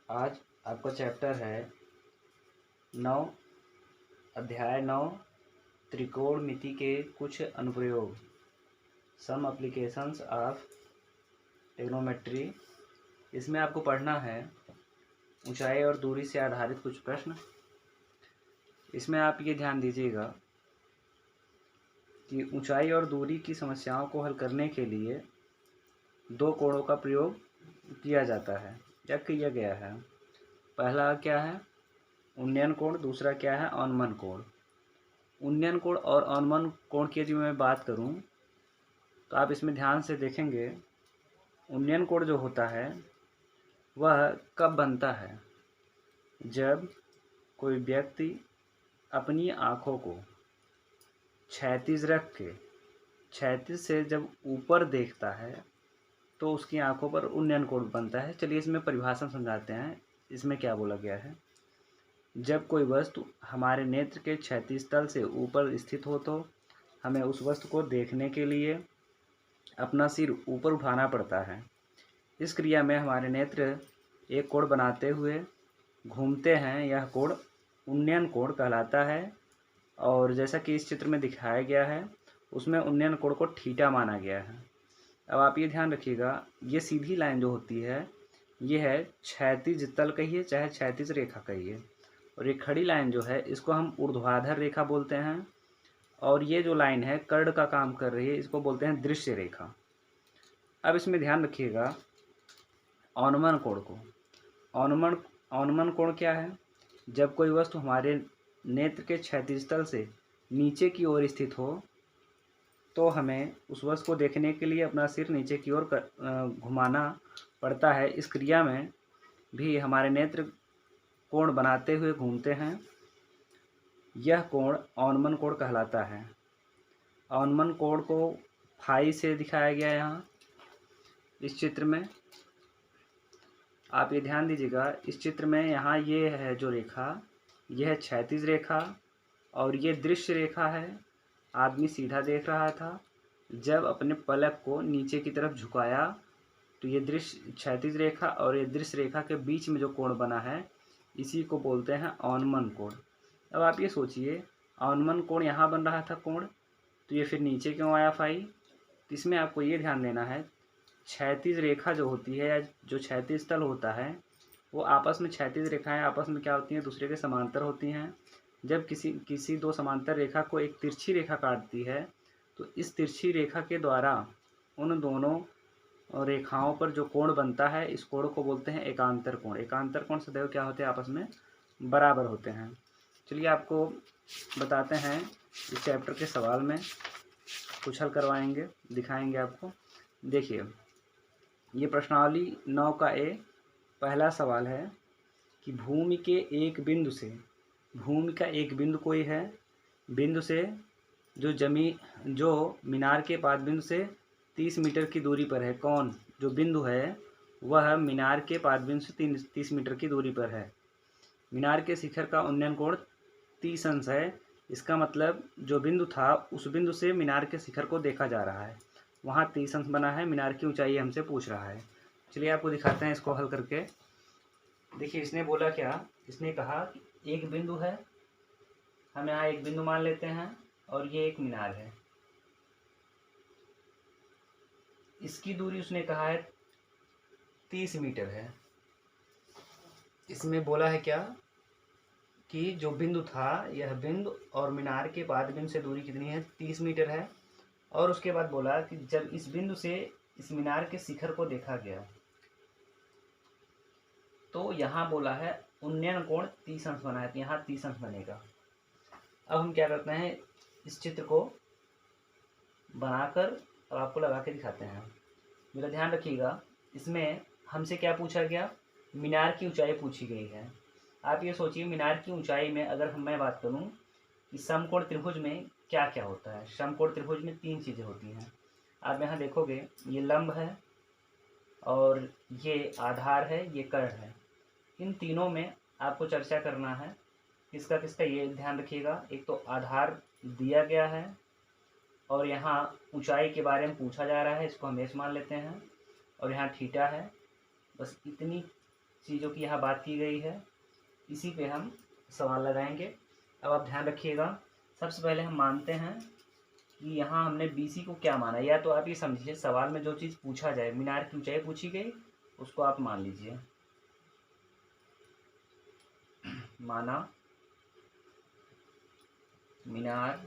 आज आपका चैप्टर है 9, अध्याय 9, त्रिकोणमिति के कुछ अनुप्रयोग, सम एप्लीकेशंस ऑफ ट्रिग्नोमेट्री। इसमें आपको पढ़ना है ऊंचाई और दूरी से आधारित कुछ प्रश्न। इसमें आप ये ध्यान दीजिएगा कि ऊंचाई और दूरी की समस्याओं को हल करने के लिए दो कोणों का प्रयोग किया जाता है या किया गया है। पहला क्या है? उन्नयन कोण। दूसरा क्या है? अवनमन कोण। उन्नयन कोण और अवनमन कोण की यदि मैं बात करूं तो आप इसमें ध्यान से देखेंगे, उन्नयन कोण जो होता है वह कब बनता है? जब कोई व्यक्ति अपनी आँखों को क्षैतिज रख के क्षैतिज से जब ऊपर देखता है तो उसकी आँखों पर उन्नयन कोण बनता है। चलिए इसमें परिभाषा समझाते हैं, इसमें क्या बोला गया है। जब कोई वस्तु हमारे नेत्र के क्षैतिज तल से ऊपर स्थित हो तो हमें उस वस्तु को देखने के लिए अपना सिर ऊपर उठाना पड़ता है। इस क्रिया में हमारे नेत्र एक कोण बनाते हुए घूमते हैं। यह कोण उन्नयन कोण कहलाता है और जैसा कि इस चित्र में दिखाया गया है उसमें उन्नयन कोण को थीटा माना गया है। अब आप ये ध्यान रखिएगा, ये सीधी लाइन जो होती है ये है क्षैतिज तल कहिए चाहे क्षैतिज रेखा कहिए, और ये खड़ी लाइन जो है इसको हम ऊर्ध्वाधर रेखा बोलते हैं, और ये जो लाइन है कर्ण का काम कर रही है इसको बोलते हैं दृश्य रेखा। अब इसमें ध्यान रखिएगा अवनमन कोण को। अवनमन कोण क्या है? जब कोई वस्तु हमारे नेत्र के क्षैतिज तल से नीचे की ओर स्थित हो तो हमें उस वस्तु को देखने के लिए अपना सिर नीचे की ओर घुमाना पड़ता है। इस क्रिया में भी हमारे नेत्र कोण बनाते हुए घूमते हैं। यह कोण अवनमन कोण कहलाता है। अवनमन कोण को फाई से दिखाया गया है यहाँ इस चित्र में। आप ये ध्यान दीजिएगा, इस चित्र में यहाँ ये है जो रेखा, यह है क्षैतिज रेखा और ये दृश्य रेखा है। आदमी सीधा देख रहा था, जब अपने पलक को नीचे की तरफ झुकाया तो ये दृश्य क्षैतिज रेखा और ये दृश्य रेखा के बीच में जो कोण बना है इसी को बोलते हैं अवनमन कोण। अब आप ये सोचिए, अवनमन कोण यहाँ बन रहा था कोण, तो ये फिर नीचे क्यों आया फाई? तो इसमें आपको ये ध्यान देना है, क्षैतिज रेखा जो होती है या जो क्षैतिज तल होता है वो आपस में, क्षैतिज रेखाएं आपस में क्या होती हैं? दूसरे के समांतर होती हैं। जब किसी दो समांतर रेखा को एक तिरछी रेखा काटती है तो इस तिरछी रेखा के द्वारा उन दोनों रेखाओं पर जो कोण बनता है इस कोण को बोलते हैं एकांतर कोण। एकांतर कोण सदैव क्या होते हैं? आपस में बराबर होते हैं। चलिए आपको बताते हैं इस चैप्टर के सवाल में कुछ हल करवाएंगे, दिखाएंगे आपको। देखिए ये प्रश्नावली 9 का ए पहला सवाल है कि भूमि के एक बिंदु से, भूमि का एक बिंदु कोई है, बिंदु से जो मीनार के पाद बिंदु से 30 मीटर की दूरी पर है। कौन? जो बिंदु है वह मीनार के पाद बिंदु से 30 मीटर की दूरी पर है। मीनार के शिखर का उन्नयन कोण 30 अंश है। इसका मतलब जो बिंदु था उस बिंदु से मीनार के शिखर को देखा जा रहा है, वहाँ 30 अंश बना है। मीनार की ऊंचाई हमसे पूछ रहा है। चलिए आपको दिखाते हैं इसको हल करके। देखिए इसने बोला क्या, इसने कहा कि एक बिंदु है, हम यहाँ एक बिंदु मान लेते हैं और ये एक मीनार है। इसकी दूरी उसने कहा है 30 मीटर है। इसमें बोला है क्या कि जो बिंदु था, यह बिंदु और मीनार के पाद बिंदु से दूरी कितनी है? 30 मीटर है। और उसके बाद बोला कि जब इस बिंदु से इस मीनार के शिखर को देखा गया तो यहाँ बोला है उन्नयन कोण 30 अंश बना है, तो यहाँ 30 अंश बनेगा। अब हम क्या करते हैं, इस चित्र को बनाकर अब आपको लगा के दिखाते हैं। मेरा ध्यान रखिएगा, इसमें हमसे क्या पूछा गया? मीनार की ऊंचाई पूछी गई है। आप ये सोचिए, मीनार की ऊंचाई में अगर मैं बात करूं कि समकोण त्रिभुज में क्या क्या होता है। समकोण त्रिभुज में 3 चीज़ें होती हैं। आप यहाँ देखोगे, ये लंब है और ये आधार है, ये कर्ण है। इन तीनों में आपको चर्चा करना है, किसका किसका, ये ध्यान रखिएगा। एक तो आधार दिया गया है और यहाँ ऊंचाई के बारे में पूछा जा रहा है, इसको हम एस मान लेते हैं, और यहाँ थीटा है। बस इतनी चीज़ों की यहाँ बात की गई है, इसी पे हम सवाल लगाएंगे। अब आप ध्यान रखिएगा, सबसे पहले हम मानते हैं कि यहाँ हमने BC को क्या माना। या तो आप ये समझिए, सवाल में जो चीज़ पूछा जाए, मीनार की ऊंचाई पूछी गई, उसको आप मान लीजिए। माना मीनार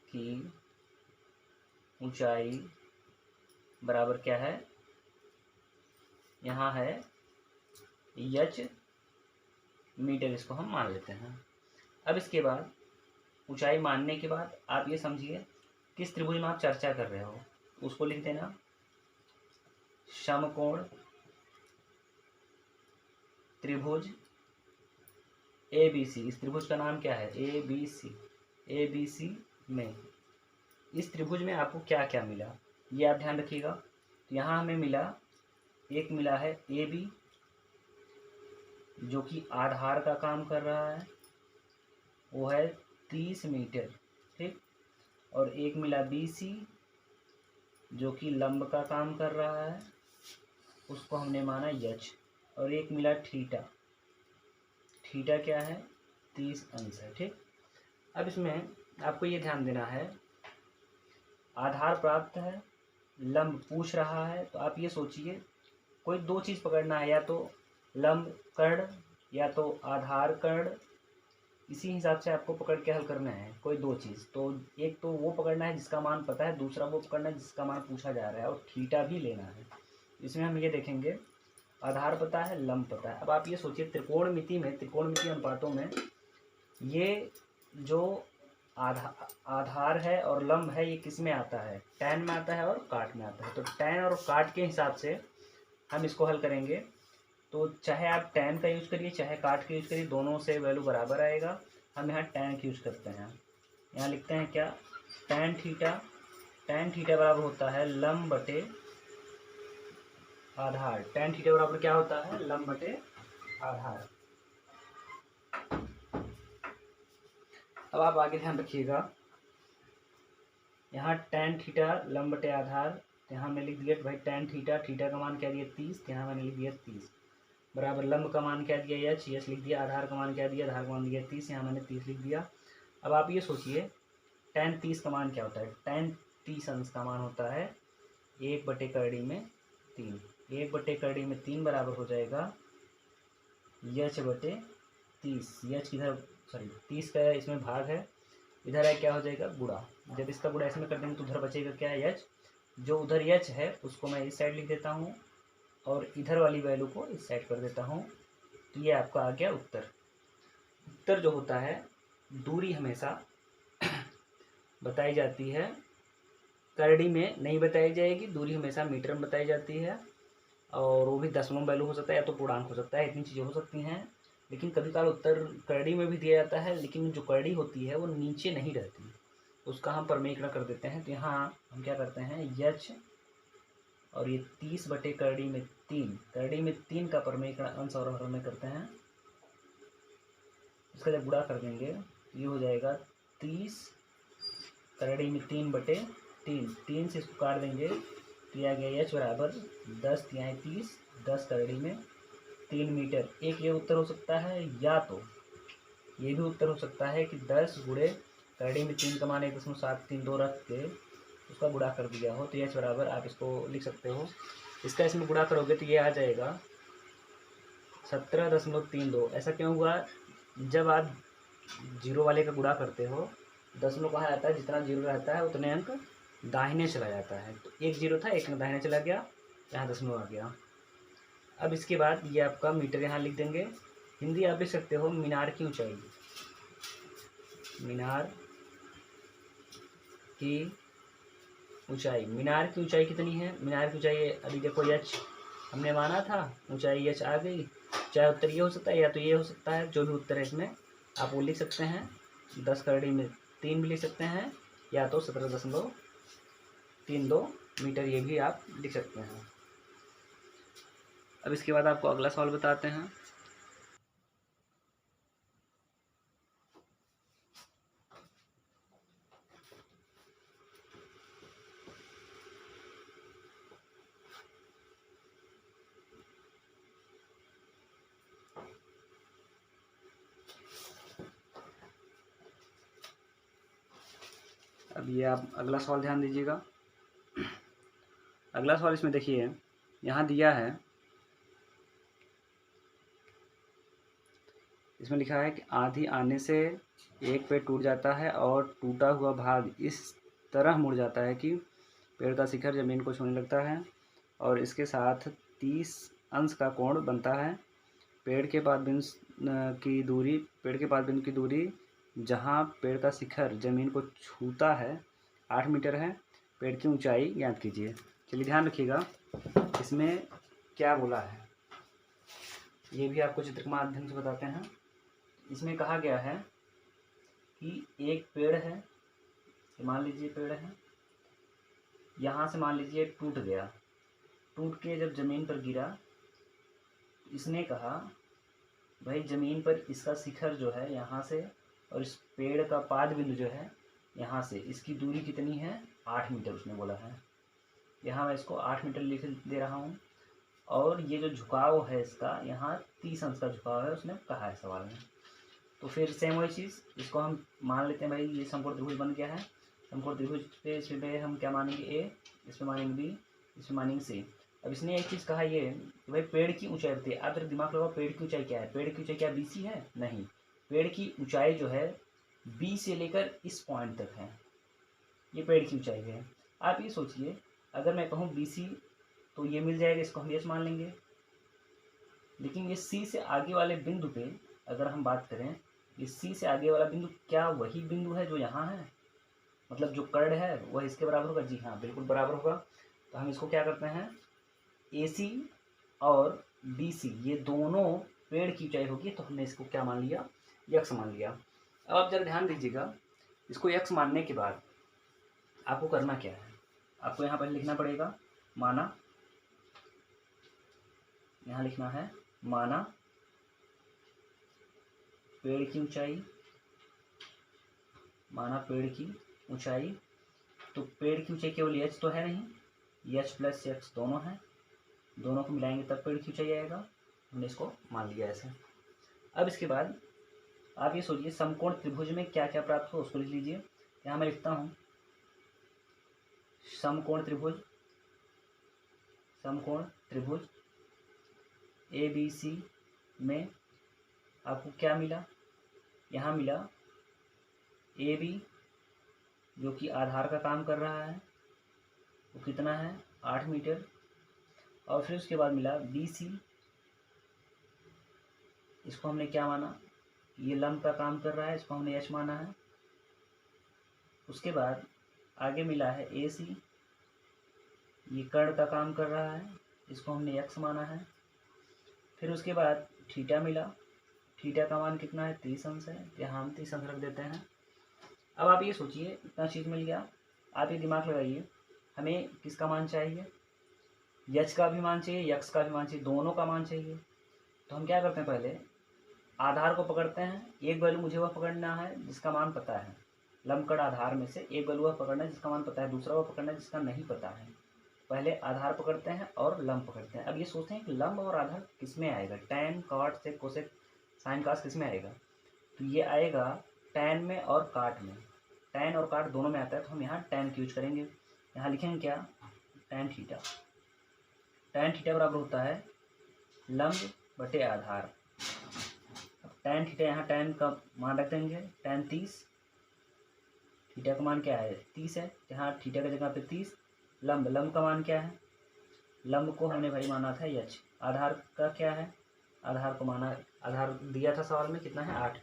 की ऊंचाई बराबर क्या है, यहाँ है h मीटर, इसको हम मान लेते हैं। अब इसके बाद ऊंचाई मानने के बाद आप ये समझिए किस त्रिभुज में आप चर्चा कर रहे हो, उसको लिख देना। समकोण त्रिभुज ABC, इस त्रिभुज का नाम क्या है, ABC। ABC में, इस त्रिभुज में आपको क्या क्या मिला, ये आप ध्यान रखिएगा। तो यहाँ हमें मिला, एक मिला है AB जो कि आधार का काम कर रहा है, वो है 30 मीटर, ठीक। और एक मिला BC जो कि लंब का काम कर रहा है, उसको हमने माना h। और एक मिला थीटा, थीटा क्या है, 30 अंश है, ठीक। अब इसमें आपको ये ध्यान देना है, आधार प्राप्त है, लंब पूछ रहा है, तो आप ये सोचिए कोई दो चीज़ पकड़ना है, या तो लंब कर्ण या तो आधार कर्ण, इसी हिसाब से आपको पकड़ के हल करना है कोई दो चीज़। तो एक तो वो पकड़ना है जिसका मान पता है, दूसरा वो पकड़ना है जिसका मान पूछा जा रहा है, और थीटा भी लेना है। इसमें हम ये देखेंगे, आधार पता है, लंब पता है। अब आप ये सोचिए, त्रिकोणमिति में, त्रिकोणमिति अनुपातों में ये जो आधार है और लंब है, ये किस में आता है, टैन में आता है और काट में आता है। तो टैन और काट के हिसाब से हम इसको हल करेंगे। तो चाहे आप टैन का यूज करिए चाहे काट का यूज करिए, दोनों से वैल्यू बराबर आएगा। हम यहाँ टैन का यूज करते हैं, यहाँ लिखते हैं क्या, टैन थीटा। टैन थीटा बराबर होता है लंब बटे आधार। टैन थीटा बराबर क्या होता है, लंब बटे आधार। अब आप आगे ध्यान रखिएगा, यहाँ टैन थीटा लंब बटे आधार, तो यहाँ मैंने लिख दिया भाई टैन थीटा, थीटा का मान क्या दिया 30, यहाँ मैंने लिख दिया 30, बराबर लंब का मान क्या दिया h, लिख दिया, आधार का मान क्या दिया, आधार का मान दिया 30, यहाँ मैंने 30 लिख दिया। अब आप ये सोचिए टैन 30 का मान क्या होता है, टैन 30 अंश का मान होता है 1/3 में 3, 1/3 में 3 बराबर हो जाएगा h/30। h किधर, सॉरी 30 का इसमें भाग है, इधर है क्या हो जाएगा गुणा। जब इसका गुणा इसमें कर देंगे तो उधर बचेगा क्या है h, जो उधर h है उसको मैं इस साइड लिख देता हूँ और इधर वाली वैल्यू को इस साइड कर देता हूँ। तो ये आपका आ गया उत्तर। उत्तर जो होता है, दूरी हमेशा बताई जाती है करड़ी में नहीं बताई जाएगी, दूरी हमेशा मीटर में बताई जाती है, और वो भी दशमलव वैल्यू हो सकता है या तो पूर्णांक हो सकता है, इतनी चीज़ें हो सकती हैं। लेकिन कभी कभार उत्तर करड़ी में भी दिया जाता है, लेकिन जो करड़ी होती है वो नीचे नहीं रहती, उसका हम परमेकरण कर देते हैं। तो यहाँ हम क्या करते हैं, h और ये 30/करड़ी में 3, करड़ी में 3 का परमेकरण अंश और हर में करते हैं, इसका जब गुणा कर देंगे ये हो जाएगा 30 करड़ी में 3/3, 3 से इसको काट देंगे तो यह आ गया h बराबर 10 तिहाई 30, 10 करड़ी में 3 मीटर। एक ये उत्तर हो सकता है, या तो ये भी उत्तर हो सकता है कि 10 गुणे करड़ी में 3 का मान 1.732 रख के उसका गुणा कर दिया हो, तो h बराबर आप इसको लिख सकते हो, इसका इसमें गुणा करोगे तो ये आ जाएगा 17.32। ऐसा क्यों हुआ, जब आप जीरो वाले का गुणा करते हो, दशमलव कहा जाता है जितना जीरो रहता है उतने अंक दाहिने चला जाता है, तो एक जीरो था, एक अंक दाहिने चला गया, यहाँ दशमलव आ गया। अब इसके बाद ये आपका मीटर यहाँ लिख देंगे। हिंदी आप लिख सकते हो मीनार की ऊंचाई, मीनार की ऊंचाई, मीनार की ऊंचाई कितनी है, मीनार की ऊंचाई अभी देखो h हमने माना था, ऊंचाई h आ गई। चाहे उत्तर ये हो सकता है या तो ये हो सकता है, जो भी उत्तर है इसमें आप वो लिख सकते हैं, 10 करड़ी में 3 भी लिख सकते हैं, या तो 17.32 मीटर ये भी आप लिख सकते हैं। अब इसके बाद आपको अगला सवाल बताते हैं। अब ये आप अगला सवाल ध्यान दीजिएगा। अगला सवाल इसमें देखिए, यहाँ दिया है, इसमें लिखा है कि आंधी आने से एक पेड़ टूट जाता है और टूटा हुआ भाग इस तरह मुड़ जाता है कि पेड़ का शिखर ज़मीन को छूने लगता है और इसके साथ 30 अंश का कोण बनता है। पेड़ के पास बिंदु की दूरी जहाँ पेड़ का शिखर ज़मीन को छूता है 8 मीटर है। पेड़ की ऊंचाई ज्ञात कीजिए। चलिए ध्यान रखिएगा, इसमें क्या बोला है ये भी आपको चित्र के माध्यम से बताते हैं। इसमें कहा गया है कि एक पेड़ है, मान लीजिए पेड़ है, यहाँ से मान लीजिए टूट गया, टूट के जब ज़मीन पर गिरा, इसने कहा भाई ज़मीन पर इसका शिखर जो है यहाँ से और इस पेड़ का पाद बिंदु जो है यहाँ से, इसकी दूरी कितनी है, 8 मीटर उसने बोला है। यहाँ मैं इसको 8 मीटर लिख दे रहा हूँ। और ये जो झुकाव है इसका, यहाँ 30 अंश का झुकाव है उसने कहा है सवाल में। तो फिर सेम वही चीज़, इसको हम मान लेते हैं भाई ये समकोण त्रिभुज बन गया है। समकोण त्रिभुज पे इसमें हम क्या मानेंगे, ए, इसमें मानेंगे बी, इसमें मानेंगे सी। अब इसने एक चीज़ कहा ये कि भाई पेड़ की ऊंचाई बताइए। आप जरा दिमाग लगाओ, पेड़ की ऊंचाई क्या है? पेड़ की ऊंचाई क्या बी सी है? नहीं, पेड़ की ऊंचाई जो है बी से लेकर इस पॉइंट तक है, ये पेड़ की ऊंचाई है। आप ये सोचिए, अगर मैं कहूँ बी सी तो ये मिल जाएगा, इसको हम यस मान लेंगे। लेकिन ये सी से आगे वाले बिंदु पे अगर हम बात करें, ये सी से आगे वाला बिंदु क्या वही बिंदु है जो यहाँ है? मतलब जो कर्ण है वह इसके बराबर होगा? जी हाँ, बिल्कुल बराबर होगा। तो हम इसको क्या करते हैं, ए सी और बी सी ये दोनों पेड़ की ऊंचाई होगी, तो हमने इसको क्या मान लिया, यक्स मान लिया। अब आप जरा ध्यान दीजिएगा, इसको यक्स मानने के बाद आपको करना क्या है, आपको यहाँ पर लिखना पड़ेगा माना, यहाँ लिखना है माना पेड़ की ऊंचाई, माना पेड़ की ऊंचाई। तो पेड़ की ऊंचाई केवल एच तो है नहीं, एच प्लस एक्स दोनों है, दोनों को मिलाएंगे तब पेड़ की ऊंचाई आएगा। हमने इसको मान लिया ऐसे। अब इसके बाद आप ये सोचिए समकोण त्रिभुज में क्या क्या प्राप्त हो उसको लिख लीजिए। यहाँ मैं लिखता हूँ समकोण त्रिभुज, समकोण त्रिभुज ए बी सी में आपको क्या मिला, यहाँ मिला ए बी जो कि आधार का काम कर रहा है, वो कितना है 8 मीटर। और फिर उसके बाद मिला बी सी, इसको हमने क्या माना, ये लंब का काम कर रहा है, इसको हमने एच माना है। उसके बाद आगे मिला है ए सी, ये कर्ण का काम कर रहा है, इसको हमने एक्स माना है। फिर उसके बाद थीटा मिला, थीटा का मान कितना है 30 अंश है, यहाँ हम 30 अंश रख देते हैं। अब आप ये सोचिए इतना चीज़ मिल गया, आप ये दिमाग लगाइए हमें किसका मान चाहिए, यच का भी मान चाहिए, यक्स का भी मान चाहिए, दोनों का मान चाहिए। तो हम क्या करते हैं, पहले आधार को पकड़ते हैं, एक वैल्यू मुझे वह पकड़ना है जिसका मान पता है, लंबकड़ आधार में से एक वैल्यू वह पकड़ना है जिसका मान पता है, दूसरा वह पकड़ना है जिसका नहीं पता है। पहले आधार पकड़ते हैं और लंब पकड़ते हैं। अब ये सोचते हैं कि लंब और आधार किस में आएगा, टैन कॉट से कोसेक साइन कास किस में आएगा, तो ये आएगा टैन में और काट में, टैन और काट दोनों में आता है। तो हम यहाँ टैन यूज करेंगे, यहाँ लिखेंगे क्या, टैन थीटा। टैन थीटा बराबर होता है लंब बटे आधार। अब टैन थीटा, यहाँ टैन का मान रख देंगे टैन 30, थीटा का मान क्या है 30 है, यहाँ थीटा की जगह पे 30, लंब, लंब का मान क्या है, लंब को हमने भाई माना था एच, आधार का क्या है, आधार को माना, आधार दिया था सवाल में कितना है 8।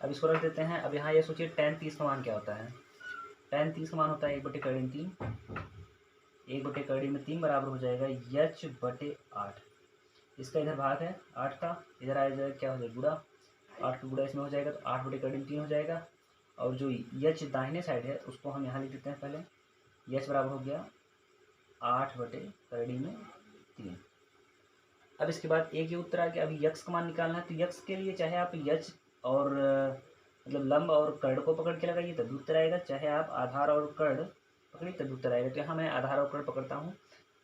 अब इसको रख देते हैं। अब यहाँ ये सोचिए टैन 30 का मान क्या होता है, टैन 30 का मान होता है 1/3, 1/3 बराबर हो जाएगा एच बटे 8। इसका इधर भाग है 8 का, इधर आ जाएगा क्या हो जाएगा गुड़ा, 8 का गुड़ा इसमें हो जाएगा तो 8/3 हो जाएगा। और जो एच दाहिने साइड है उसको हम यहाँ लिख देते हैं पहले, एच बराबर हो गया 8/3। अब इसके बाद एक ये उत्तर आ गया। अभी यक्स का मान निकालना है, तो यक्स के लिए चाहे आप यच और मतलब लंब और कर्ण को पकड़ के लगाइए तभी उत्तर आएगा, चाहे आप आधार और कर्ण पकड़िए तभी उत्तर आएगा। तो यहाँ मैं आधार और कर्ण पकड़ता हूँ।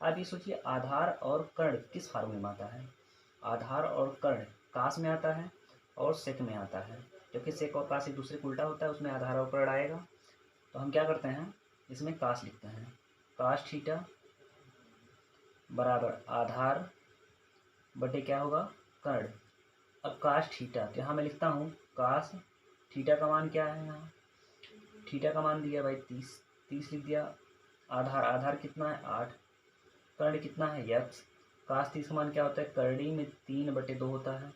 आप ये सोचिए आधार और कर्ण किस फार्मूले में आता है, आधार और कर्ण कास में आता है और सेक में आता है, जबकि सेक और कास एक दूसरे को उल्टा होता है, उसमें आधार और कर्ण आएगा। तो हम क्या करते हैं, इसमें कास लिखते हैं, कास थीटा बराबर आधार बटे क्या होगा, कर्ण। अब कास थीटा, तो यहाँ मैं लिखता हूँ कास थीटा का मान क्या है, यहाँ थीटा का मान दिया भाई 30, 30 लिख दिया। आधार, आधार कितना है 8, कर्ण कितना है यक्स। कास 30 का मान क्या होता है, करड़ी में 3/2 होता है,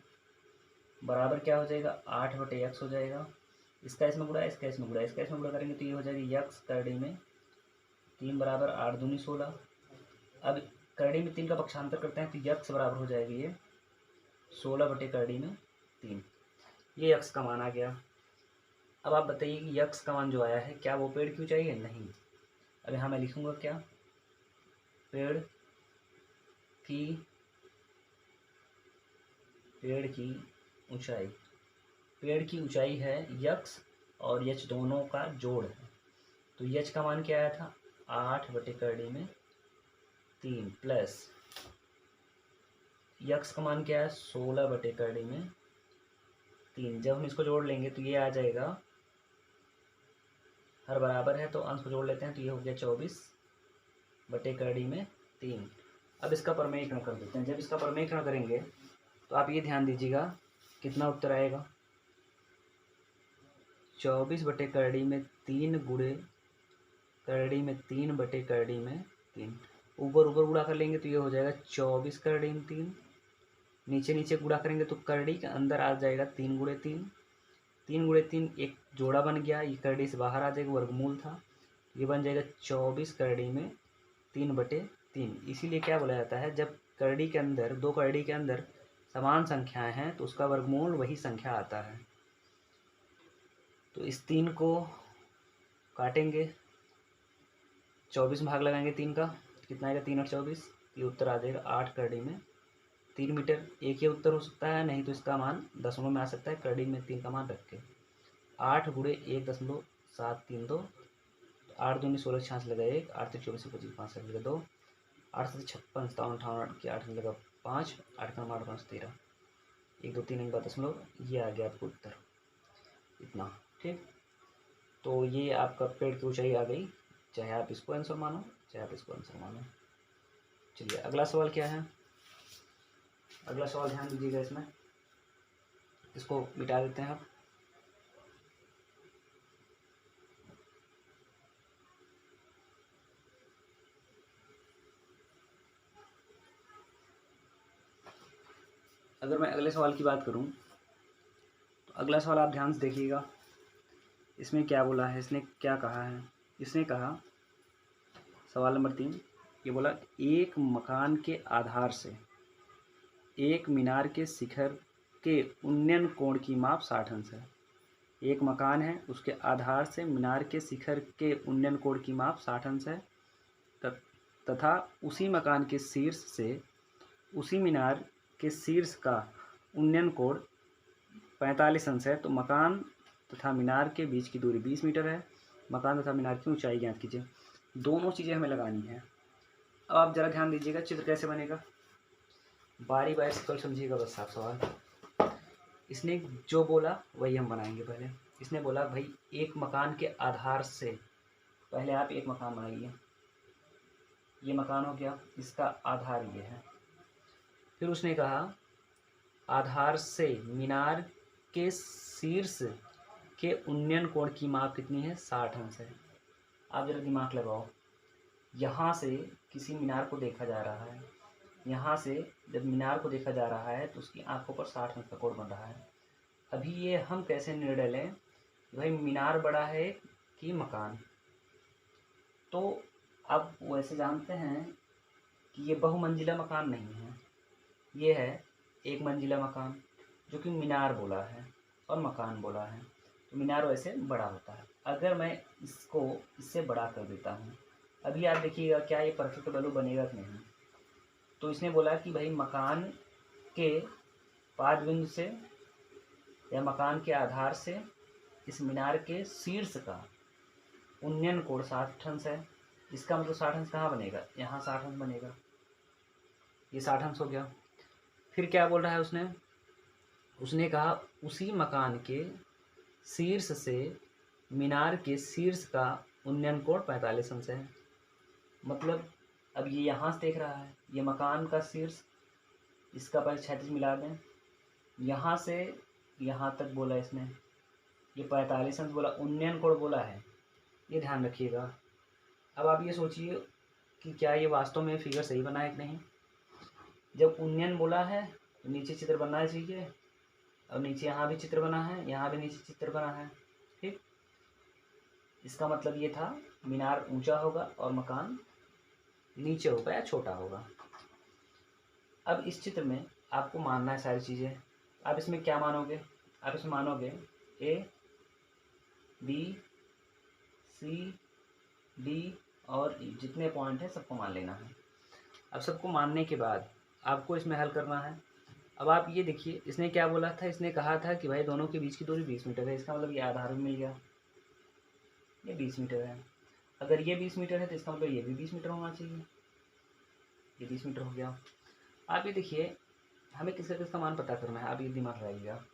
बराबर क्या हो जाएगा 8/x हो जाएगा। इसका इसमें गुणा, इसका इसमें गुणा, इसका इसमें गुणा करेंगे तो ये हो जाएगा यक्स करड़ी में 3 बराबर 8 दूनी 16। अब करड़ी में 3 का पक्षांतर करते हैं तो यक्स बराबर हो जाएगी ये 16/करड़ी में 3। ये यक्स का मान आ गया। अब आप बताइए कि यक्स का मान जो आया है क्या वो पेड़ की ऊंचाई है, नहीं। अब यहाँ मैं लिखूंगा क्या, पेड़ की ऊंचाई, पेड़ की ऊंचाई है यक्स और यच दोनों का जोड़ है। तो यच का मान क्या आया था 8/करड़ी में 3 प्लस यक्स का मान क्या है 16/करड़ी में 3। जब हम इसको जोड़ लेंगे तो ये आ जाएगा, हर बराबर है तो अंश को जोड़ लेते हैं तो ये हो गया 24/करड़ी में 3। अब इसका परमेयकरण कर देते हैं। जब इसका परमेयकरण करेंगे तो आप ये ध्यान दीजिएगा कितना उत्तर आएगा, 24/करड़ी में 3 गुणे करड़ी में 3/करड़ी में 3। ऊपर ऊपर गुणा कर लेंगे तो ये हो जाएगा 24/करड़ी में 3। नीचे नीचे गुणा करेंगे तो करड़ी के अंदर आ जाएगा 3 गुणे 3, 3 गुणे 3 एक जोड़ा बन गया, ये करड़ी से बाहर आ जाएगा, वर्गमूल था, ये बन जाएगा 24/करड़ी में 3/3। इसीलिए क्या बोला जाता है, जब करड़ी के अंदर, दो करड़ी के अंदर समान संख्याएं हैं तो उसका वर्गमूल वही संख्या आता है। तो इस 3 को काटेंगे, 24 में भाग लगाएंगे 3 का, कितना आएगा 3 और 24, ये उत्तर आ जाएगा 8/करड़ी में 3 मीटर। एक ही उत्तर हो सकता है, नहीं तो इसका मान दशमलव में आ सकता है, करड़ी में 3 का मान रख के 8 गुणे 1.732, 8 दूनी 16 66 लगा 1, 8 से 24 25 5 लगा 2, 8 से 56 57 58 8 लगा 5, 8 का 8 5 13, 1 2 3 1 का दशमलव, ये आ गया आपको उत्तर इतना। ठीक, तो ये आपका पेड़ की ऊंचाई आ गई, चाहे आप इसको आंसर मानो चाहे आप इसको आंसर मानो। चलिए अगला सवाल क्या है, अगला सवाल ध्यान दीजिएगा, इसमें इसको मिटा देते हैं आप। अगर मैं अगले सवाल की बात करूं तो अगला सवाल आप ध्यान से देखिएगा, इसमें क्या बोला है, इसने क्या कहा है। इसने कहा सवाल नंबर 3, ये बोला एक मकान के आधार से एक मीनार के शिखर के उन्नयन कोण की माप 60 अंश है। एक मकान है, उसके आधार से मीनार के शिखर के उन्नयन कोण की माप 60 अंश है, तथा उसी मकान के शीर्ष से उसी मीनार के शीर्ष का उन्नयन कोण 45 अंश है। तो मकान तथा मीनार के बीच की दूरी 20 मीटर है। मकान तथा मीनार की ऊंचाई ज्ञात कीजिए। दोनों चीज़ें हमें लगानी है। अब आप जरा ध्यान दीजिएगा चित्र कैसे बनेगा, बारी बारी से कल समझिएगा बस आप सवाल। इसने जो बोला वही हम बनाएंगे। पहले इसने बोला भाई एक मकान के आधार से, पहले आप एक मकान बनाइए, ये मकान हो गया, इसका आधार ये है। फिर उसने कहा आधार से मीनार के शीर्ष के उन्नयन कोण की माप कितनी है 60 अंश है। आप जरा दिमाग लगाओ, यहाँ से किसी मीनार को देखा जा रहा है, यहाँ से जब मीनार को देखा जा रहा है तो उसकी आंखों पर 60 अंश का कोण बन रहा है। अभी ये हम कैसे निर्णय लें कि भाई मीनार बड़ा है कि मकान। तो अब वैसे जानते हैं कि ये बहुमंजिला मकान नहीं है, ये है एक मंजिला मकान, जो कि मीनार बोला है और मकान बोला है, तो मीनार वैसे बड़ा होता है। अगर मैं इसको इससे बड़ा कर देता हूँ, अभी आप देखिएगा क्या ये परफेक्ट वैल्यू बनेगा कि नहीं। तो इसने बोला कि भाई मकान के पाद बिंदु से या मकान के आधार से इस मीनार के शीर्ष का उन्नयन कोण 60 अंश है। इसका मतलब 60 अंश कहाँ बनेगा, यहाँ 60 अंश बनेगा, ये 60 अंश हो गया। फिर क्या बोल रहा है उसने कहा उसी मकान के शीर्ष से मीनार के शीर्ष का उन्नयन कोण 45 अंश है। मतलब अब ये यहाँ से देख रहा है, ये मकान का शीर्ष, इसका पहले 36 मिला दें, यहाँ से यहाँ तक बोला इसने, ये 45 अंश बोला, उन्नयन कोण बोला है, ये ध्यान रखिएगा। अब आप ये सोचिए कि क्या ये वास्तव में फिगर सही बना है कि नहीं। जब उन्नयन बोला है तो नीचे चित्र बनना चाहिए, और नीचे यहाँ भी चित्र बना है, यहाँ भी नीचे चित्र बना है, ठीक। इसका मतलब ये था मीनार ऊंचा होगा और मकान नीचे होगा या छोटा होगा। अब इस चित्र में आपको मानना है सारी चीज़ें। आप इसमें क्या मानोगे, आप इसमें मानोगे ए बी सी डी और ई, जितने पॉइंट हैं सबको मान लेना है। अब सबको मानने के बाद आपको इसमें हल करना है। अब आप ये देखिए, इसने क्या बोला था, इसने कहा था कि भाई दोनों के बीच की दूरी 20 मीटर है। इसका मतलब ये आधार में मिल गया, ये 20 मीटर है। अगर ये 20 मीटर है तो इसका मतलब ये भी 20 मीटर होना चाहिए, ये 20 मीटर हो गया। आप ये देखिए, हमें किसका किसका मान पता करना है, आप ये दिमाग लगाइएगा।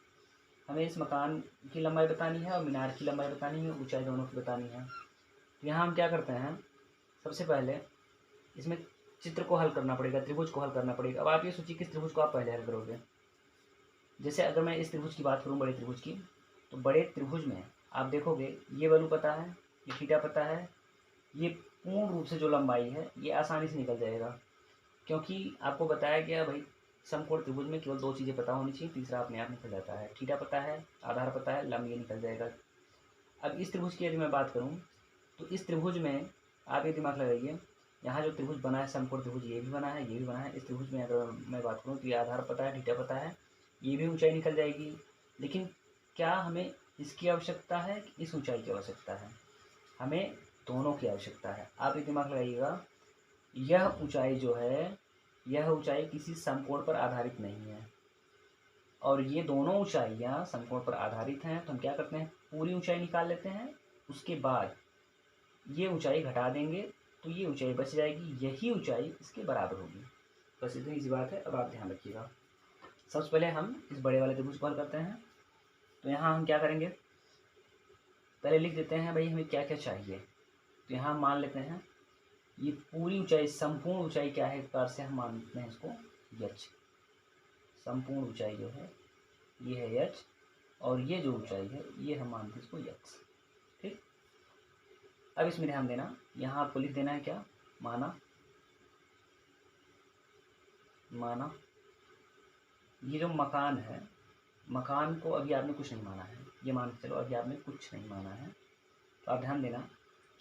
हमें इस मकान की लंबाई बतानी है और मीनार की लंबाई बतानी है, ऊंचाई दोनों की बतानी है। तो यहाँ हम क्या करते हैं, सबसे पहले इसमें चित्र को हल करना पड़ेगा, त्रिभुज को हल करना पड़ेगा। अब आप ये सोचिए किस त्रिभुज को आप पहले हल करोगे। जैसे अगर मैं इस त्रिभुज की बात करूँ, बड़े त्रिभुज की, तो बड़े त्रिभुज में आप देखोगे ये वैल्यू पता है, ये थीटा पता है, ये पूर्ण रूप से जो लंबाई है ये आसानी से निकल जाएगा, क्योंकि आपको बताया गया भाई समकोण त्रिभुज में केवल 2 चीज़ें पता होनी चाहिए, तीसरा अपने आप निकल जाता है। थीटा पता है, आधार पता है, लंब ये निकल जाएगा। अब इस त्रिभुज की यदि मैं बात करूँ तो इस त्रिभुज में आप ये दिमाग लगाइए, यहाँ जो त्रिभुज बना है समकोण त्रिभुज, ये भी बना है, ये भी बना है। इस त्रिभुज में अगर मैं बात करूँ तो ये आधार पता है, थीटा पता है, ये भी ऊंचाई निकल जाएगी। लेकिन क्या हमें इसकी आवश्यकता है कि इस ऊंचाई की आवश्यकता है? हमें दोनों की आवश्यकता है। आप ये दिमाग लगाइएगा, यह ऊंचाई जो है, यह ऊंचाई किसी समकोण पर आधारित नहीं है, और ये दोनों ऊंचाइयाँ समकोण पर आधारित हैं। तो हम क्या करते हैं, पूरी ऊंचाई निकाल लेते हैं, उसके बाद ये ऊंचाई घटा देंगे तो ये ऊंचाई बच जाएगी, यही ऊंचाई इसके बराबर होगी। बस इतनी सी बात है। अब आप ध्यान रखिएगा, सबसे पहले हम इस बड़े वाले त्रिभुज को हल करते हैं। तो यहाँ हम क्या करेंगे, पहले लिख देते हैं भाई हमें क्या क्या चाहिए। तो यहाँ मान लेते हैं ये पूरी ऊंचाई, संपूर्ण ऊंचाई क्या है, एक बार से हम मानते हैं इसको यच। संपूर्ण ऊंचाई जो है ये है यच, और ये जो ऊंचाई है ये हम मानते हैं इसको यक्स, ठीक। अब इसमें ध्यान देना, यहाँ आपको लिख देना है क्या, माना। माना ये जो मकान है, मकान को अभी आपने कुछ नहीं माना है, ये मान के चलो अभी आपने कुछ नहीं माना है। तो आप ध्यान देना,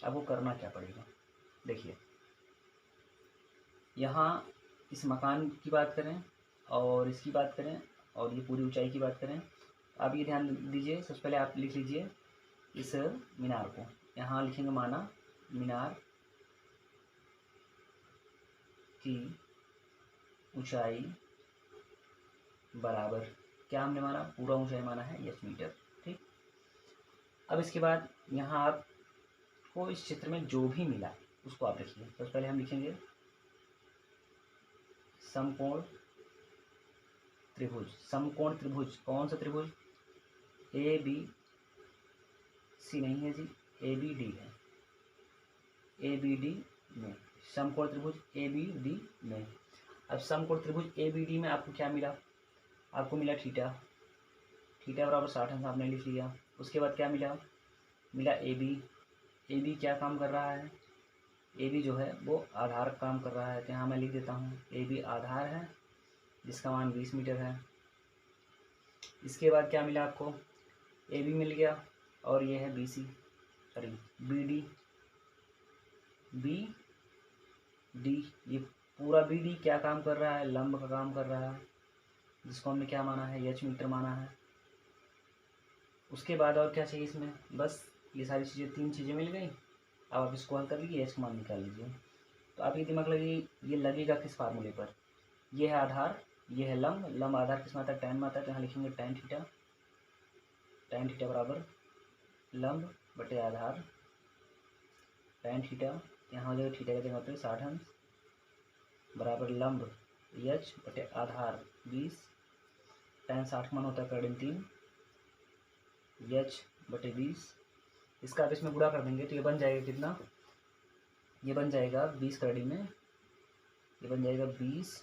अब वो करना क्या पड़ेगा। देखिए यहाँ इस मकान की बात करें और इसकी बात करें और ये पूरी ऊंचाई की बात करें, आप ये ध्यान दीजिए। सबसे पहले आप लिख लीजिए इस मीनार को, यहाँ लिखेंगे माना मीनार की ऊंचाई बराबर, क्या हमने माना, पूरा ऊंचाई माना है यच मीटर, ठीक। अब इसके बाद यहाँ आपको इस चित्र में जो भी मिला उसको आप लिखिए। सबसे पहले हम लिखेंगे समकोण त्रिभुज। समकोण त्रिभुज कौन सा त्रिभुज, ए बी सी नहीं है जी, ए बी डी है, ए बी डी में समकोण त्रिभुज ए बी डी में। अब समकोण त्रिभुज ए बी डी में आपको क्या मिला, आपको मिला थीटा, थीटा बराबर 60 अंश आपने लिख लिया। उसके बाद क्या मिला, मिला ए बी। ए बी क्या काम कर रहा है, ए बी जो है वो आधार काम कर रहा है। तो यहाँ मैं लिख देता हूँ ए बी आधार है जिसका मान 20 मीटर है। इसके बाद क्या मिला आपको, ए बी मिल गया, और ये है B C, sorry B D, B D, ये पूरा बी डी क्या काम कर रहा है, लंब का काम कर रहा है, जिसको हमने क्या माना है, एच मीटर माना है। उसके बाद और क्या चाहिए इसमें, बस ये सारी चीज़ें, 3 चीज़ें मिल गई। अब आप इसको हल कर लीजिए, एच का मान निकाल लीजिए। तो आप ये दिमाग लगाइए, ये लगेगा किस फार्मूले पर, ये है आधार, ये है लंब, लंब आधार किस में आता है, टैन में आता है। तो यहाँ लिखेंगे टैन थीटा, टैन थीटा बराबर लंब बटे आधार, टैन थीटा यहाँ हो जाएगा, थीटा का जगह पे 60 अंश बराबर लंब एच बटे आधार 20, टैन 60 मान होता है करीब 3, एच बटे 20 इसका आप इसमें गुणा कर देंगे तो ये बन जाएगा कितना, ये बन जाएगा 20 करड़ी में, ये बन जाएगा 20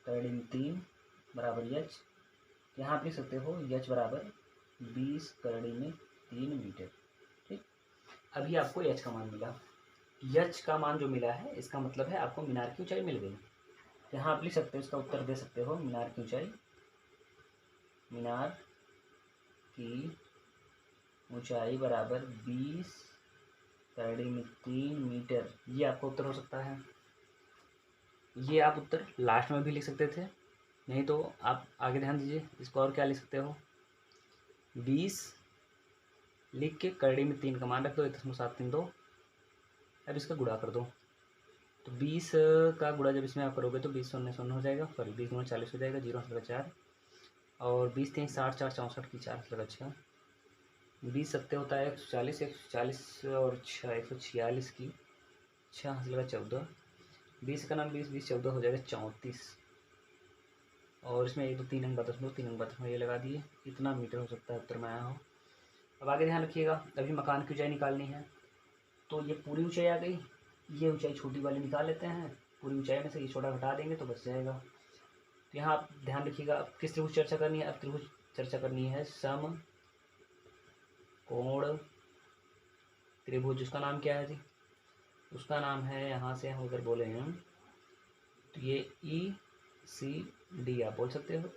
करड़ी में 3 बराबर यच। यहाँ आप लिख सकते हो यच बराबर 20 करड़ी में 3 मीटर। ठीक, अभी आपको यच का मान मिला। यच का मान जो मिला है इसका मतलब है आपको मीनार की ऊंचाई मिल गई। यहाँ आप लिख सकते हो, इसका उत्तर दे सकते हो, मीनार की ऊंचाई, मीनार की ऊंचाई बराबर 20 करड़ी में 3 मीटर। ये आपका उत्तर हो सकता है। ये आप उत्तर लास्ट में भी लिख सकते थे, नहीं तो आप आगे ध्यान दीजिए, इसको और क्या लिख सकते हो, 20 लिख के करड़ी में 3 का मान रख दो, 1.732। अब इसका गुणा कर दो, तो 20 का गुणा जब इसमें आप करोगे तो 20 शून्य शून्य हो जाएगा, सॉरी 20 गुना 40 हो जाएगा, 0 लगा 4 और 20 3 60 4 64 की 4 लगा 6, 20 सत्ते होता है 140, 140 और 6 146 की 6 लगा 14, 20 का नाम 20 20 14 हो जाएगा 34 और इसमें 1 2 3 अंक 3 अंक 32 ये लगा दिए। इतना मीटर हो सकता है उत्तर में आया हो। अब आगे ध्यान रखिएगा, अभी मकान की ऊंचाई निकालनी है, तो ये पूरी ऊंचाई आ गई, ये ऊंचाई छोटी वाली निकाल लेते हैं, पूरी ऊंचाई में से ये छोटा घटा देंगे तो बच जाएगा। तो यहाँ आप ध्यान रखिएगा, अब किस त्रिभुज चर्चा करनी है, अब त्रिभुज चर्चा करनी है सम कोण त्रिभुज। उसका नाम क्या है जी, उसका नाम है, यहाँ से हम अगर बोले हैं तो ये ECD आप बोल सकते हो।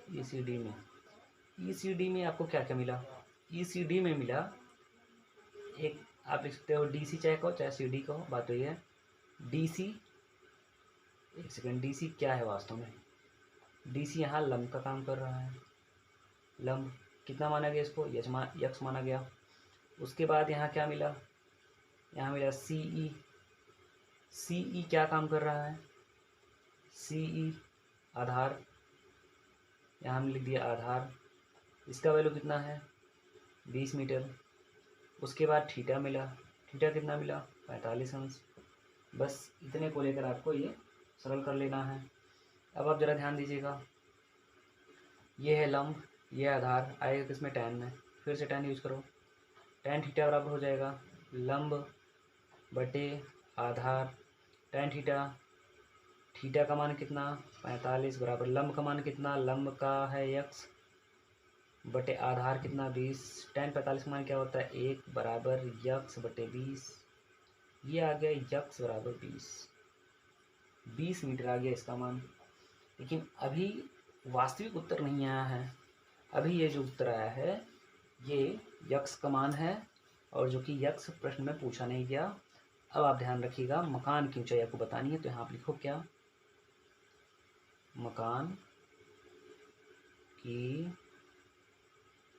ECD में आपको क्या क्या मिला, ECD में मिला एक, आप लिख सकते हो DC चाहे कहो चाहे CD कहो, बात तो ये है DC। एक सेकेंड, DC क्या है वास्तव में, DC यहाँ लंब का काम कर रहा है। लंब कितना माना गया इसको, यक्स माना गया। उसके बाद यहाँ क्या मिला, यहाँ मिला CE। CE क्या काम कर रहा है, CE आधार, यहाँ हमने लिख दिया आधार, इसका वैल्यू कितना है 20 मीटर। उसके बाद थीटा मिला, थीटा कितना मिला 45 अंश। बस इतने को लेकर आपको ये सरल कर लेना है। अब आप ज़रा ध्यान दीजिएगा, ये है लंब, ये आधार, आएगा किसमें tan में, फिर से tan यूज करो, tan थीटा बराबर हो जाएगा लंब बटे आधार tan थीटा। थीटा का मान कितना 45 बराबर लंब का मान कितना, लंब का है x बटे आधार कितना 20। tan 45 का मान क्या होता है 1 बराबर यक्स बटे 20। ये आ गया यक्स बराबर 20 मीटर आ गया इसका मान। लेकिन अभी वास्तविक उत्तर नहीं आया है, अभी ये जो उत्तर आया है ये यक्स का मान है, और जो कि यक्स प्रश्न में पूछा नहीं गया। अब आप ध्यान रखिएगा, मकान की ऊंचाई आपको बतानी है, तो यहाँ आप लिखो क्या, मकान की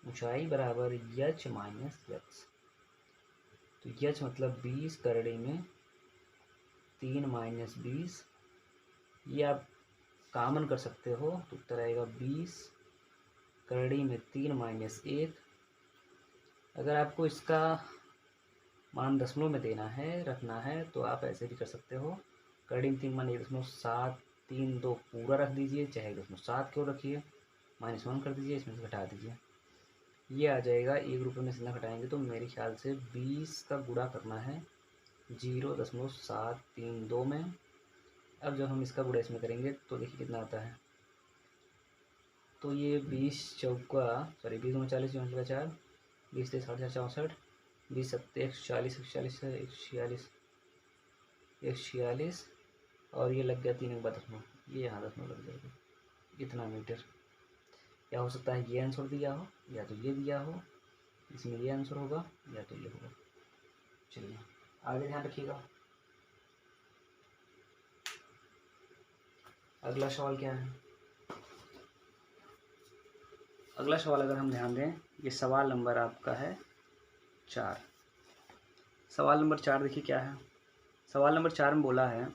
ऊंचाई बराबर यच माइनस यक्स। तो यच मतलब 20 करड़ी में 3 माइनस 20, ये आप कॉमन कर सकते हो तो उत्तर आएगा 20 करड़ी में 3 माइनस 1। अगर आपको इसका मान दशमलव में देना है, रखना है, तो आप ऐसे भी कर सकते हो, करड़ी में 3 मान 1.732 पूरा रख दीजिए, चाहे 1.7 क्यों रखिए, -1 कर दीजिए, इसमें से घटा दीजिए, ये आ जाएगा। 1 रुपये में से ना घटाएंगे तो मेरे ख्याल से 20 का गुणा करना है 0.732 में। अब जब हम इसका गुणा इसमें करेंगे तो देखिए कितना आता है, तो ये 20 चौका सॉरी 20 गुना 40 का 4, 20 से 60 64, 20 सत्ते 146 146 और ये लग गया 3 के बाद दशमलव, ये यहाँ दशमलव लग जाएगा, इतना मीटर। क्या हो सकता है, ये आंसर दिया हो या तो ये दिया हो, इसमें ये आंसर होगा या तो ये होगा। चलिए आगे ध्यान रखिएगा। अगला सवाल क्या है, अगला सवाल अगर हम ध्यान दें, ये सवाल नंबर आपका है 4। सवाल नंबर 4 देखिए क्या है। सवाल नंबर 4 में बोला है,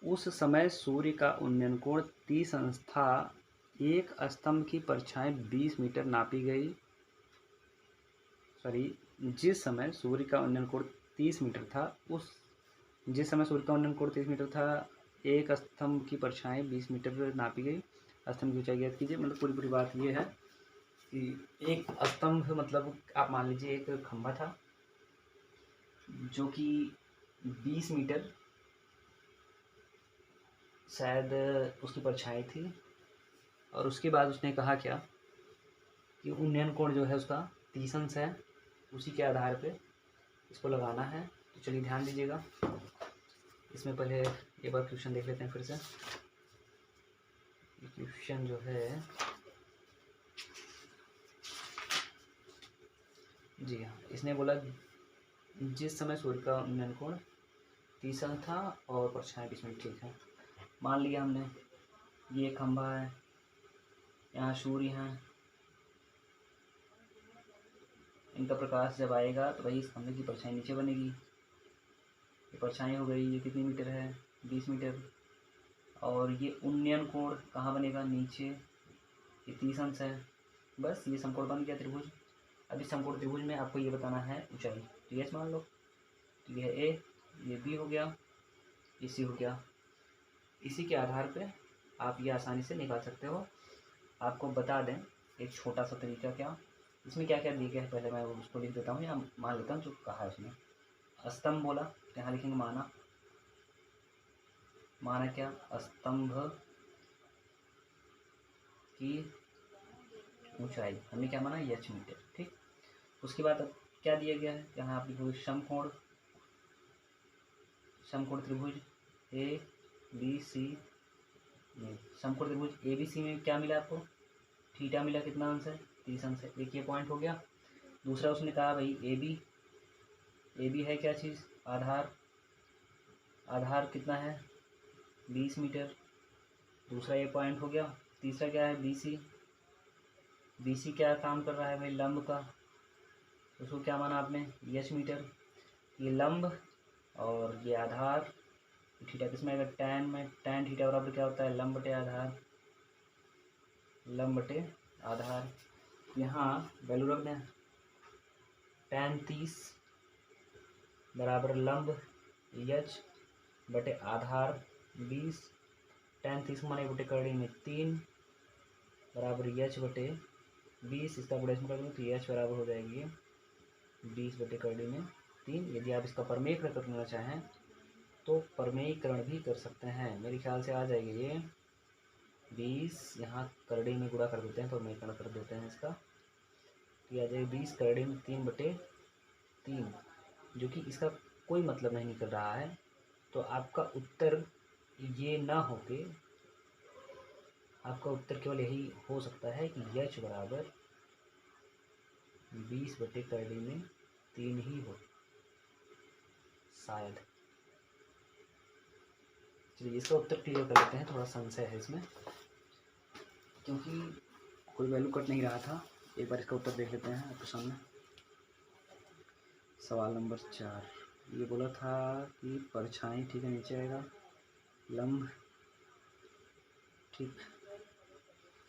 उस समय सूर्य का उन्नयन कोण 30 अंश था, एक स्तंभ की परछाई 20 मीटर नापी गई। जिस समय सूर्य का उन्नयन कोण 30 मीटर था, जिस समय सूर्य का उन्नयन कोण 30 मीटर था, एक स्तंभ की परछाई 20 मीटर नापी गई, स्तंभ की ऊंचाई ज्ञात कीजिए। मतलब पूरी बात ये है कि एक स्तंभ मतलब आप मान लीजिए एक खंभा था जो कि 20 मीटर शायद उसकी परछाई थी, और उसके बाद उसने कहा क्या कि उन्नयन कोण जो है उसका 30 अंश है, उसी के आधार पे इसको लगाना है। तो चलिए ध्यान दीजिएगा, इसमें पहले एक बार क्वेश्चन देख लेते हैं फिर से। क्वेश्चन जो है जी हाँ, इसने बोला जिस समय सूर्य का उन्नयन कोण 30 अंश था और परछाई 20 मिनट, ठीक है। मान लिया हमने ये खंभा है, यहाँ सूर्य है, इनका प्रकाश जब आएगा तो वही इस खंभे की परछाई नीचे बनेगी। ये परछाई हो गई, ये कितनी मीटर है 20 मीटर, और ये उन्नयन कोण कहाँ बनेगा नीचे, ये 30 अंश है। बस ये समकोण बन गया त्रिभुज। अब इस समकोण त्रिभुज में आपको ये बताना है ऊंचाई, तो यस मान लो, तो यह ए, ये बी हो गया, ये सी हो गया। इसी के आधार पे आप ये आसानी से निकाल सकते हो। आपको बता दें एक छोटा सा तरीका, क्या इसमें क्या क्या दिया गया है पहले मैं उसको लिख देता हूँ, या मान लेता हूँ जो कहा है उसने। स्तंभ बोला, तो यहाँ लिखेंगे माना। माना क्या, स्तंभ की ऊंचाई हमने क्या माना, h मीटर, ठीक। उसके बाद अब क्या दिया गया है, यहाँ आप लिखोगे समकोण, समकोण त्रिभुज ए बी सी। समकोण त्रिभुज ए बी सी में क्या मिला आपको, थीटा मिला, कितना अंश है 30 अंश है। एक ये पॉइंट हो गया। दूसरा उसने कहा भाई ए बी है क्या चीज़, आधार, आधार कितना है 20 मीटर। दूसरा ये पॉइंट हो गया। तीसरा क्या है बी सी क्या काम कर रहा है भाई, लंब का, उसको क्या माना आपने h मीटर। ये लंब और ये आधार, थीटा किसमें आएगा टैन में, टैन थीटा बराबर क्या होता है लंब बटे आधार, लंब बटे आधार। यहाँ वैल्यू रख दें, टैन 30 बराबर लंब h बटे आधार 20, टैन 30 माने बटे करड़ी में 3 बराबर h बटे 20, इसका गुणा कर दूँ तो h बराबर हो जाएगी 20 बटे करड़ी में 3। यदि आप इसका परमेयकरण करना चाहें तो परमेयकरण भी कर सकते हैं, मेरे ख्याल से आ जाएगी ये 20, यहाँ करड़ी में गुणा कर देते हैं, परमेयकरण कर देते हैं इसका, तो आ जाएगी 20 करड़ी में 3 बटे 3, जो कि इसका कोई मतलब नहीं निकल रहा है। तो आपका उत्तर ये ना होके आपका उत्तर केवल यही हो सकता है कि h बराबर 20 बटे करड़ी में 3 ही हो शायद। चलिए इसका उत्तर क्लियर कर लेते हैं, थोड़ा संशय है इसमें क्योंकि कोई वैल्यू कट नहीं रहा था। एक बार इसका उत्तर देख लेते हैं आपके सामने। सवाल नंबर 4, ये बोला था कि परछाई, ठीक है, नीचे आएगा, लंब, ठीक,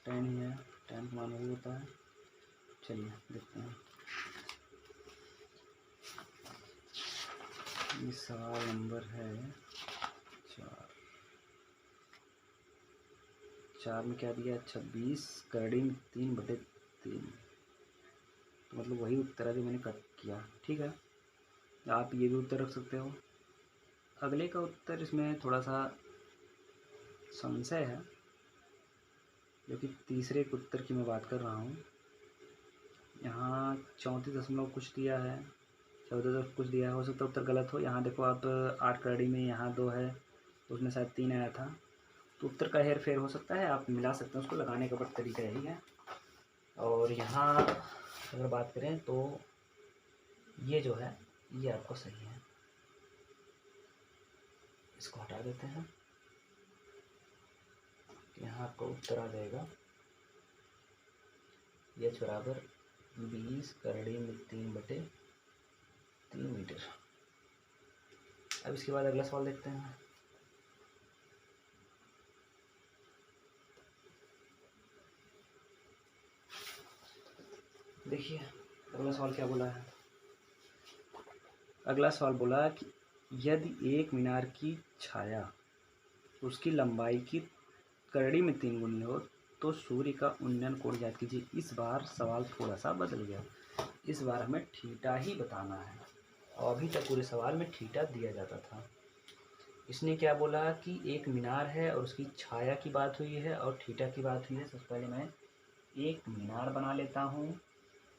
टैन ही है, टैन का मान वही होता है। चलिए देखते हैं, ये सवाल नंबर है 4 में क्या दिया, 26 करड़ी में 3 बटे 3, तो मतलब वही उत्तर है जो मैंने कट किया, ठीक है। आप ये भी उत्तर रख सकते हो। अगले का उत्तर इसमें थोड़ा सा संशय है, जो कि तीसरे के उत्तर की मैं बात कर रहा हूँ। यहाँ 34 कुछ दिया है, 14 कुछ दिया है, हो सकता है उत्तर गलत हो। यहाँ देखो आप 8 करड़ी में यहाँ 2 है, तो उसमें शायद 3 आया था, तो उत्तर का हेर फेर हो सकता है, आप मिला सकते हैं, उसको लगाने का बट तरीका यही है। और यहाँ अगर बात करें तो ये जो है ये आपको सही है, इसको हटा देते हैं, यहाँ आपका उत्तर आ जाएगा h बराबर 20 करड़ी में 3 बटे 3 मीटर। अब इसके बाद अगला सवाल देखते हैं। देखिए अगला सवाल क्या बोला है। अगला सवाल बोला कि यदि एक मीनार की छाया उसकी लंबाई की करड़ी में 3 गुनी हो तो सूर्य का उन्नयन कोण ज्ञात कीजिए। इस बार सवाल थोड़ा सा बदल गया, इस बार हमें थीटा ही बताना है और अभी तक पूरे सवाल में थीटा दिया जाता था। इसने क्या बोला कि एक मीनार है और उसकी छाया की बात हुई है और थीटा की बात हुई है। सबसे पहले मैं एक मीनार बना लेता हूँ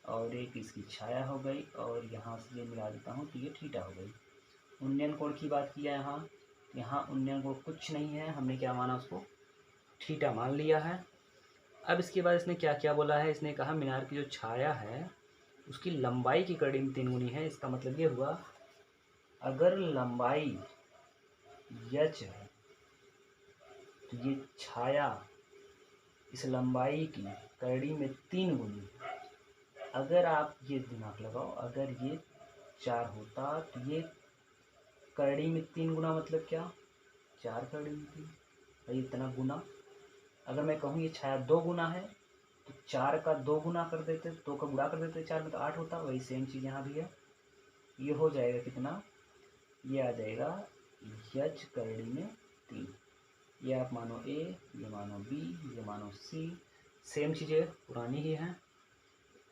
और एक इसकी छाया हो गई और यहाँ से ये मिला देता हूँ तो ये थीटा हो गई। उन्नयन कोण की बात किया यहाँ उन्नयन कोण कुछ नहीं है, हमने क्या माना उसको थीटा मान लिया है। अब इसके बाद इसने क्या क्या बोला है, इसने कहा मीनार की जो छाया है उसकी लंबाई की कड़ी में 3 गुनी है। इसका मतलब ये हुआ अगर लंबाई यच है तो ये छाया इस लंबाई की कड़ी में 3 गुनी। अगर आप ये दिमाग लगाओ, अगर ये 4 होता तो ये कड़ी में 3 गुना मतलब क्या 4 कड़ी में 3 भाई इतना गुना। अगर मैं कहूँ ये छाया 2 गुना है तो 4 का 2 गुना कर देते, 2 का गुणा कर देते 4 में तो 8 होता। वही सेम चीज़ यहाँ भी है। ये हो जाएगा कितना, ये आ जाएगा यच कड़ी में 3। ये आप मानो ए, ये मानो बी, ये मानो सी, सेम चीज़ें पुरानी ही हैं।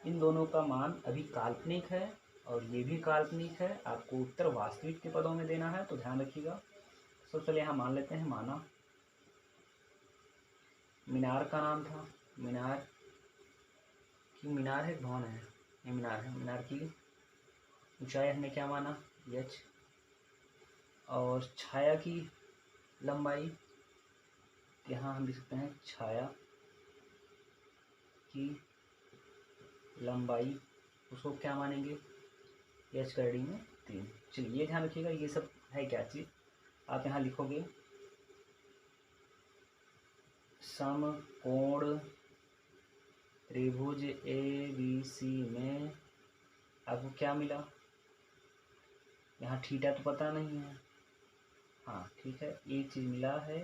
इन दोनों का मान अभी काल्पनिक है और ये भी काल्पनिक है। आपको उत्तर वास्तविक के पदों में देना है तो ध्यान रखिएगा। तो चलिए यहाँ मान लेते हैं, माना मीनार का नाम था, मीनार की मीनार है भवन है, ये मीनार है। मीनार की ऊंचाई हमने क्या माना यच और छाया की लंबाई यहाँ हम लिख सकते हैं छाया की लंबाई, उसको क्या मानेंगे एच कड़ी में 3। चलिए ये ध्यान रखिएगा, ये सब है क्या चीज़। आप यहाँ लिखोगे समकोण त्रिभुज ABC में आपको क्या मिला, यहाँ थीटा तो पता नहीं है, हाँ ठीक है एक चीज़ मिला है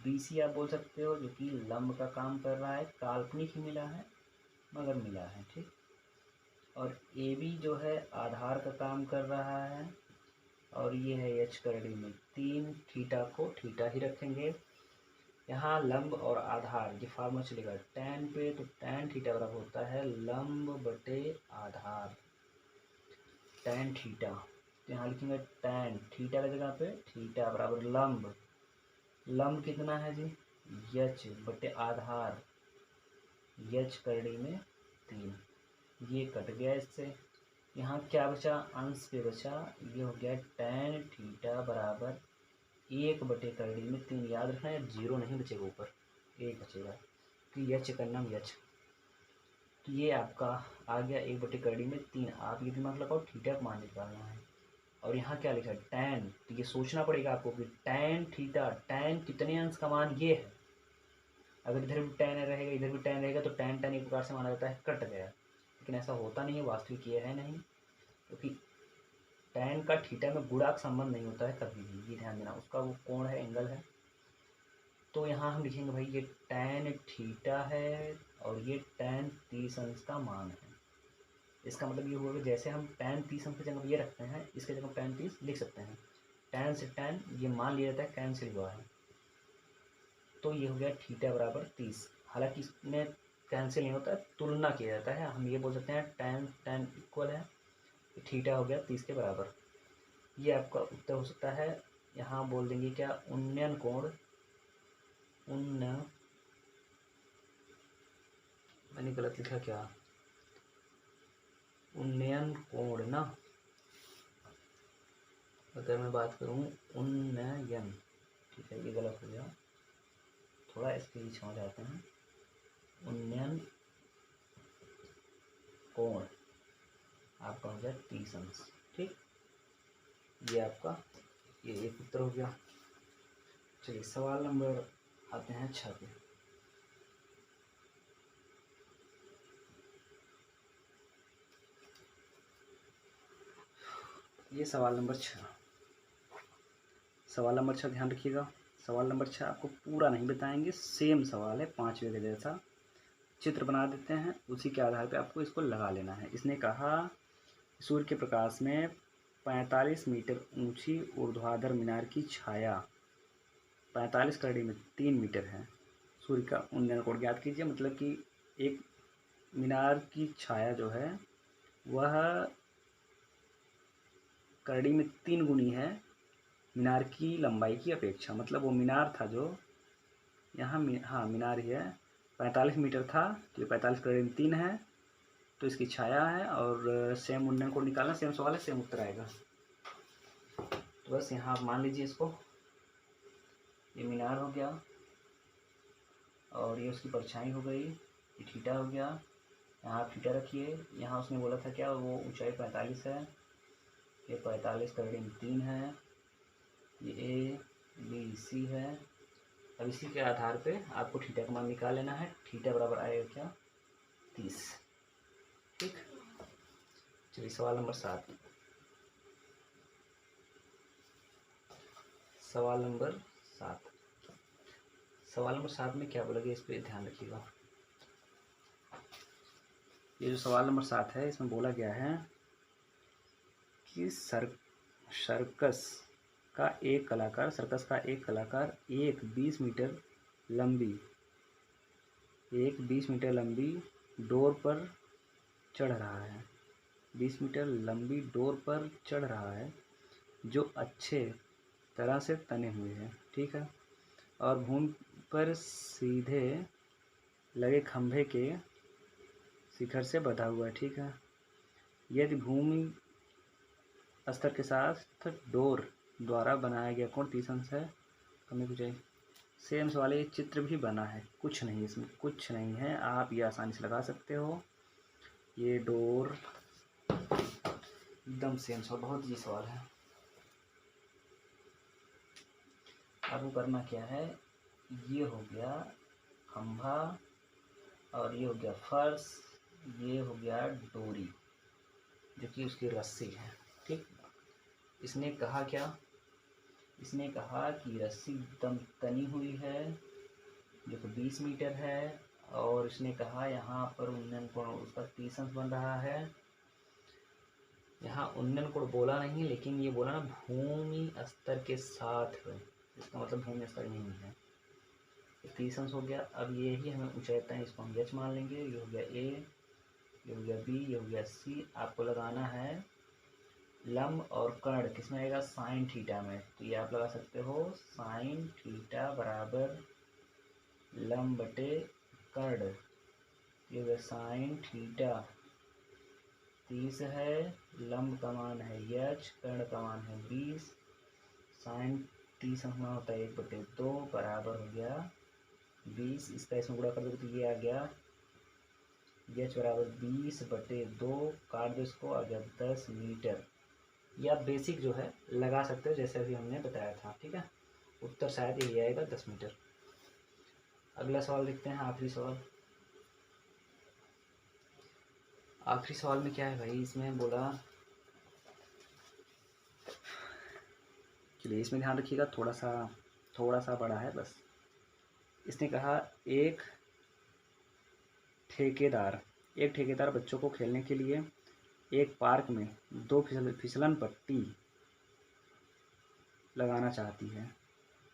BC आप बोल सकते हो जो कि लंब का काम कर रहा है, काल्पनिक ही मिला है मगर मिला है ठीक। और AB जो है आधार का काम कर रहा है और ये है एच कड़ी में 3। थीटा को थीटा ही रखेंगे। यहाँ लंब और आधार ये फार्मूला चलेगा tan पे, तो tan थीटा बराबर होता है लंब बटे आधार tan थीटा। तो यहाँ लिखेंगे tan थीटा की जगह पे थीटा बराबर लंब, लंब कितना है जी यच बटे आधार यच कड़ी में 3। ये कट गया इससे, यहाँ क्या बचा अंश पे बचा, ये हो गया tan थीटा बराबर 1 बटे कड़ी में 3। याद रखना है जीरो नहीं बचेगा, ऊपर 1 बचेगा कि यच का नाम यच। तो ये आपका आ गया 1 बटे कड़ी में 3। आप ये दिमाग लगाओ थीटा का मान निकालना है। और यहाँ क्या लिखा है tan, तो ये सोचना पड़ेगा आपको कि tan थीटा tan कितने अंश का मान ये है। अगर इधर भी tan रहेगा इधर भी tan रहेगा तो tan एक प्रकार से माना जाता है कट गया, लेकिन ऐसा होता नहीं है, वास्तविक ये है नहीं, क्योंकि tan का थीटा में गुणाक संबंध नहीं होता है कभी भी, ये ध्यान देना, उसका वो कोण है एंगल है। तो यहाँ हम लिखेंगे भाई ये tan थीटा है और ये tan 30 अंश का मान है। इसका मतलब ये हुआ कि जैसे हम tan 30 अंश की जगह ये रखते हैं, इसके जगह tan 30 लिख सकते हैं। tan से tan ये मान लिया जाता है कैंसिल हुआ है, तो ये हो गया थीटा बराबर 30। हालांकि इसमें कैंसिल नहीं होता है, तुलना किया जाता है। हम ये बोल सकते हैं tan इक्वल है, थीटा हो गया 30 के बराबर। ये आपका उत्तर हो सकता है। यहाँ बोल देंगे क्या उन्नयन कोण, मैंने गलत लिखा क्या, उन्नयन कोण ना, अगर मैं बात करूँ उन्नयन, ठीक है ये गलत हो गया, थोड़ा इसके बीच में जाते हैं। उन्नयन कोण आपका हो गया 30 अंश ठीक। ये आपका ये एक उत्तर हो गया। चलिए सवाल नंबर आते हैं 6 पे। ये सवाल नंबर 6, सवाल नंबर 6 ध्यान रखिएगा। सवाल नंबर 6 आपको पूरा नहीं बताएंगे, सेम सवाल है 5वें के जैसा। चित्र बना देते हैं, उसी के आधार पे आपको इसको लगा लेना है। इसने कहा सूर्य के प्रकाश में 45 मीटर ऊंची ऊर्ध्वाधर मीनार की छाया 45 कड़ी में 3 मीटर है। सूर्य का उन्नयन कोण ज्ञात कीजिए। मतलब कि एक मीनार की छाया जो है वह करड़ी में 3 गुनी है मीनार की लंबाई की अपेक्षा। मतलब वो मीनार था जो यहाँ हाँ मीनार ही है, 45 मीटर था, तो ये 45 करड़ी में 3 है, तो इसकी छाया है। और सेम उन्नयन कोण निकालना, सेम सवाल है, सेम उत्तर आएगा। तो बस यहाँ आप मान लीजिए इसको, ये मीनार हो गया और ये उसकी परछाई हो गई, ये थीटा हो गया। यहाँ आप थीटा रखिए। यहाँ उसने बोला था क्या, वो ऊंचाई 45 है, ये 45 करड़ी में 3 है, ये ए बी सी है। अब इसी के आधार पे आपको थीटा का मान निकाल लेना है। थीटा बराबर आएगा क्या, 30। ठीक, चलिए सवाल नंबर 7। सवाल नंबर 7, सवाल नंबर 7 में क्या बोला गया, इस पर ध्यान रखिएगा। ये जो सवाल नंबर 7 है, इसमें बोला गया है कि सर्कस का एक कलाकार एक 20 मीटर लंबी डोर पर चढ़ रहा है। 20 मीटर लंबी डोर पर चढ़ रहा है जो अच्छे तरह से तने हुए हैं, ठीक है, और भूमि पर सीधे लगे खंभे के शिखर से बंधा हुआ है, ठीक है। यदि भूमि स्तर के साथ डोर द्वारा बनाया गया कोण 30 अंश है, हमें कुछ सेम सवाल है। ये चित्र भी बना है, कुछ नहीं, इसमें कुछ नहीं है, आप ये आसानी से लगा सकते हो। ये डोर एकदम सेम सवाल, बहुत ही सवाल है। अब करना क्या है, ये हो गया खंभा और ये हो गया फर्श, ये हो गया डोरी जो कि उसकी रस्सी है, ठीक। इसने कहा क्या, इसने कहा कि रस्सी एकदम तनी हुई है जो कि 20 मीटर है, और इसने कहा यहाँ पर उन्नयन कोण उसका 30 अंश बन रहा है। यहाँ उन्नयन कोण बोला नहीं, लेकिन ये बोला ना भूमि स्तर के साथ है, इसका मतलब भूमि स्तर नहीं है। 30 अंश हो गया। अब ये ही हमें ऊंचाई तय, इसको हम एच मान लेंगे। ये हो गया ए, ये हो गया बी, ये हो गया सी। आपको लगाना है लंब और कर्ण, किस में आएगा, साइन थीटा में। तो ये आप लगा सकते हो साइन थीटा बराबर लंब बटे कर्ण। ये हो गया साइन थीटा 30 है, लंब का मान है एच, कर्ण का मान है 20। साइन 30 अंश होता है 1/2 बराबर हो गया 20। इसका इसमें गुणा कर दो तो ये आ गया एच बराबर 20/2, काट दो इसको, आ गया 10 मीटर। या बेसिक जो है लगा सकते हो, जैसे अभी हमने बताया था, ठीक है। उत्तर शायद यही आएगा 10 मीटर। अगला सवाल देखते हैं, आखिरी सवाल। आखिरी सवाल में क्या है भाई, इसमें बोला, चलिए इसमें ध्यान रखिएगा, थोड़ा सा बड़ा है बस। इसने कहा एक ठेकेदार बच्चों को खेलने के लिए एक पार्क में 2 फिसलन पट्टी लगाना चाहती है।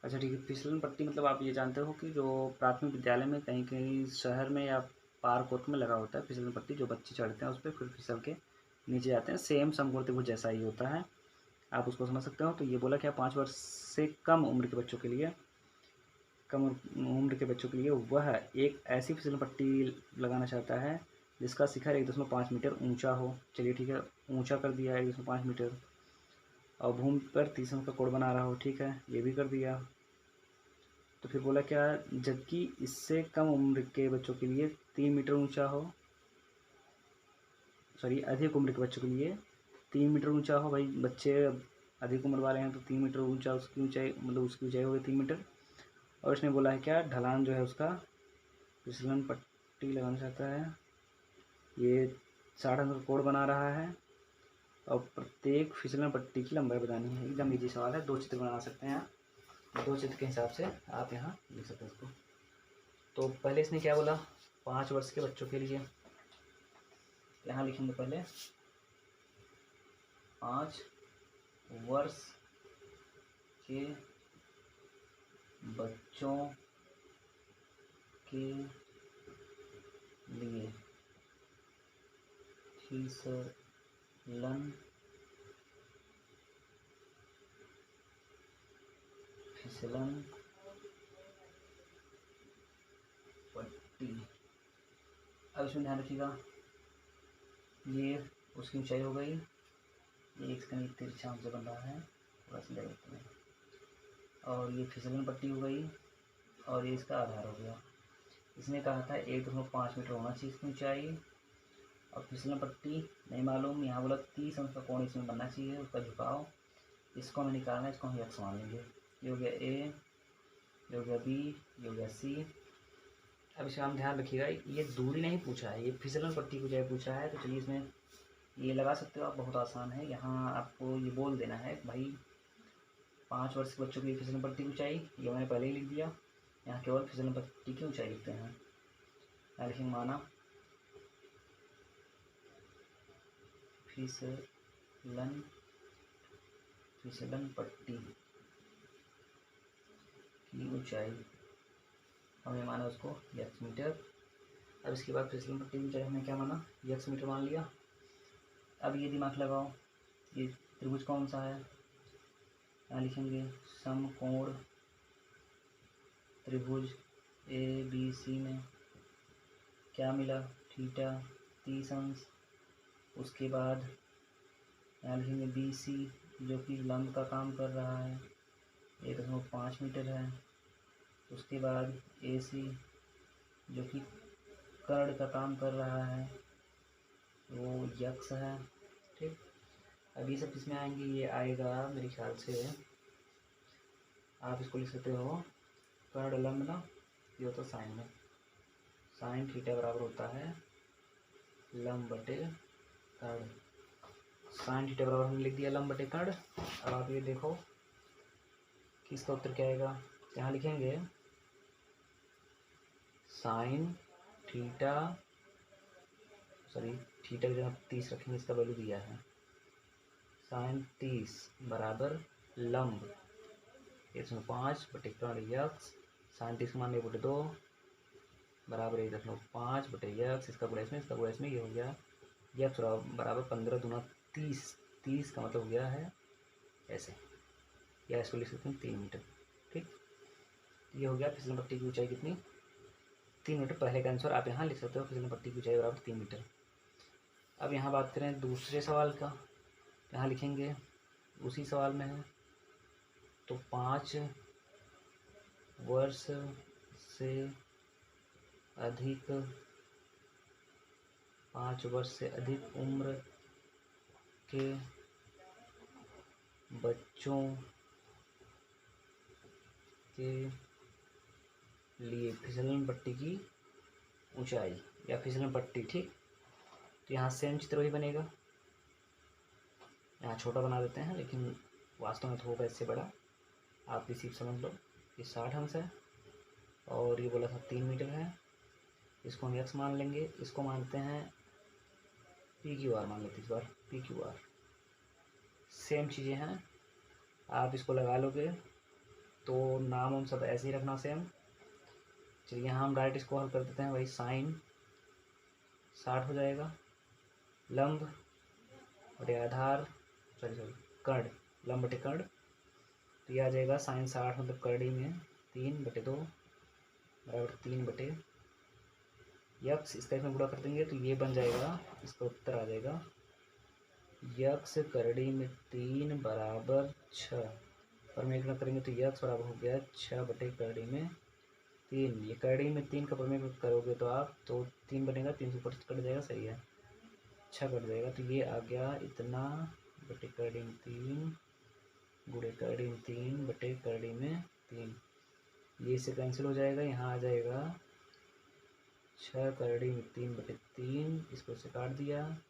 अच्छा ठीक है, फिसलन पट्टी मतलब आप ये जानते हो कि जो प्राथमिक विद्यालय में कहीं कहीं शहर में या पार्क वार्क में लगा होता है फिसलन पट्टी, जो बच्चे चढ़ते हैं उस पर फिर फिसल के नीचे जाते हैं। सेम समकोण जैसा ही होता है, आप उसको समझ सकते हो। तो ये बोला क्या, 5 वर्ष से कम उम्र के बच्चों के लिए वह एक ऐसी फिसल पट्टी लगाना चाहता है जिसका शिखर 1.5 मीटर ऊंचा हो। चलिए ठीक है, ऊंचा कर दिया 1.5 मीटर, और भूमि पर 30 अंश का कोण बना रहा हो, ठीक है, ये भी कर दिया। तो फिर बोला क्या, जबकि इससे कम उम्र के बच्चों के लिए 3 मीटर ऊंचा हो, सॉरी अधिक उम्र के बच्चों के लिए 3 मीटर ऊंचा हो। भाई बच्चे अधिक उम्र वाले हैं तो 3 मीटर ऊंचा, उसकी ऊंचाई हो गई 3 मीटर। और इसने बोला है क्या, ढलान जो है उसका फिसलन पट्टी लगाना चाहता है, ये 60 अंश का कोण बना रहा है, और प्रत्येक फिसलन पट्टी की लंबाई बतानी है। एकदम इजी सवाल है, 2 चित्र बना सकते हैं आप, 2 चित्र के हिसाब से आप यहाँ लिख सकते हैं इसको। तो पहले इसने क्या बोला, 5 वर्ष के बच्चों के लिए, यहाँ लिखेंगे पहले 5 वर्ष के बच्चों के लिए फिसलन पट्टी। अब इसमें ध्यान रखिएगा, ये उसकी ऊंचाई हो गई, ये एक कहीं तिरछा हमसे बन रहा है, थोड़ा सा ले लेते हैं, और ये फिसलन पट्टी हो गई, और ये इसका आधार हो गया। इसने कहा था 1.5 मीटर होना चाहिए इसकी ऊंचाई, और फिसलन पट्टी नहीं मालूम, यहाँ बोला 30 अंश का कोण इसमें बनना चाहिए, उसका झुकाव, इसको हमें निकालना है, इसको हम एक्स मान लेंगे। ये हो गया ए, ये हो गया बी, ये हो गया सी। अब इसका हम ध्यान रखिएगा, ये दूरी नहीं पूछा है, ये फिसलन पट्टी को जो पूछा है, तो चलिए इसमें ये लगा सकते हो आप, बहुत आसान है। यहाँ आपको ये बोल देना है भाई 5 वर्ष के बच्चों की फिसलन पट्टी की ऊंचाई, ये मैंने पहले ही लिख दिया, यहाँ केवल फिसलन पट्टी की ऊंचाई लिखते हैं। यहाँ लिखेंगे माना फिसलन पट्टी की ऊंचाई, हमने माना उसको x मीटर। अब इसके बाद फिसलन पट्टी की ऊंचाई हमने क्या माना, x मीटर मान लिया। अब ये दिमाग लगाओ, ये त्रिभुज कौन सा है, यहाँ लिखेंगे समकोण त्रिभुज ABC में क्या मिला, थीटा 30 अंश। उसके बाद यहाँ लिखेंगे BC जो कि लंब का काम कर रहा है, 1.5 मीटर है। उसके बाद AC जो कि कर्ण का काम कर रहा है, वो यक्स है। ठीक, अब ये सब किसमें आएंगे, ये आएगा मेरे ख्याल से, आप इसको लिख सकते हो कर्ण लंब ना, ये होता साइन में, साइन थीटा बराबर होता है लंब बटे कर्ण। साइन थीटा बराबर हमने लिख दिया लंब बटे कर्ण। अब आप ये देखो कि इसका उत्तर क्या आएगा, यहाँ लिखेंगे साइन थीटा, सॉरी थीटा की जगह 30 रखेंगे, इसका वैल्यू दिया है, साइन 30 बराबर लंब 1.5 बटे कर्ण यक्स, साइन 30 मान 1/2 बराबर 1.5 बटे यक्स, इसका गुणा इसमें, इसका गुणा इसमें, ये हो गया यक्स बराबर 15 दूना 30, 30 का मतलब हो गया है ऐसे, या इसको लिख सकते हैं 3 मीटर। ठीक, ये हो गया फिसलन पट्टी की ऊंचाई कितनी, 3 मीटर। पहले का आंसर आप यहाँ लिख सकते हो, फिसलन पट्टी की ऊंचाई बराबर 3 मीटर। अब यहाँ बात करें दूसरे सवाल का, यहाँ लिखेंगे उसी सवाल में है, तो 5 वर्ष से अधिक उम्र के बच्चों के लिए फिसलन पट्टी की ऊंचाई या फिसलन पट्टी। ठीक, तो यहाँ सेम चित्र वही बनेगा, यहाँ छोटा बना देते हैं, लेकिन वास्तव में तो होगा इससे बड़ा, आप इसी समझ लो। ये 60 अंश है, और ये बोला था 3 मीटर है, इसको हम x मान लेंगे, इसको मानते हैं PQR मान लेते हैं इस बार, PQR सेम चीज़ें हैं, आप इसको लगा लोगे तो नाम उन सब ऐसे ही रखना सेम। चलिए यहाँ हम डायरेक्ट इसको हल कर देते हैं, वही साइन 60 हो जाएगा, लंब बटे आधार, सॉरी कर्ण, लंब बटे कर्ण, तो ये आ जाएगा साइन 60 मतलब करड़ी में 3/2 बराबर 3 बटे यक्स, इसका इसमें गुणा कर देंगे तो ये बन जाएगा, इसका उत्तर आ जाएगा यक्स करड़ी में 3 बराबर 6, और में गुणा करेंगे तो यक्स बराबर हो गया 6 बटे करड़ी में 3। ये करड़ी में 3 का प्रमेय करोगे तो आप तो 3 बनेगा, 3 से ऊपर कट जाएगा, सही है, 6 कट जाएगा, तो ये आ गया इतना बटे करड़ी में 3 गुणे करड़ी में 3 बटे करड़ी में 3, ये इससे कैंसिल हो जाएगा, यहाँ आ जाएगा 6 करड़ी में 3/3, इसको से काट दिया,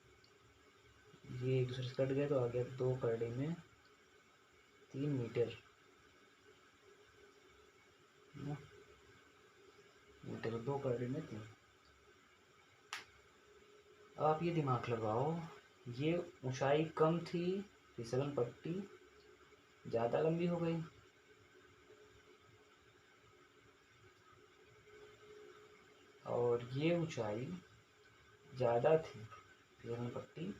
ये एक दूसरे से कट गया, तो आ गया 2 करड़ी में 3 मीटर, मीटर 2 करड़ी में 3। अब आप ये दिमाग लगाओ, ये ऊंचाई कम थी, फिसलन पट्टी ज़्यादा लंबी हो गई, और ये ऊंचाई ज़्यादा थी, फिर पट्टी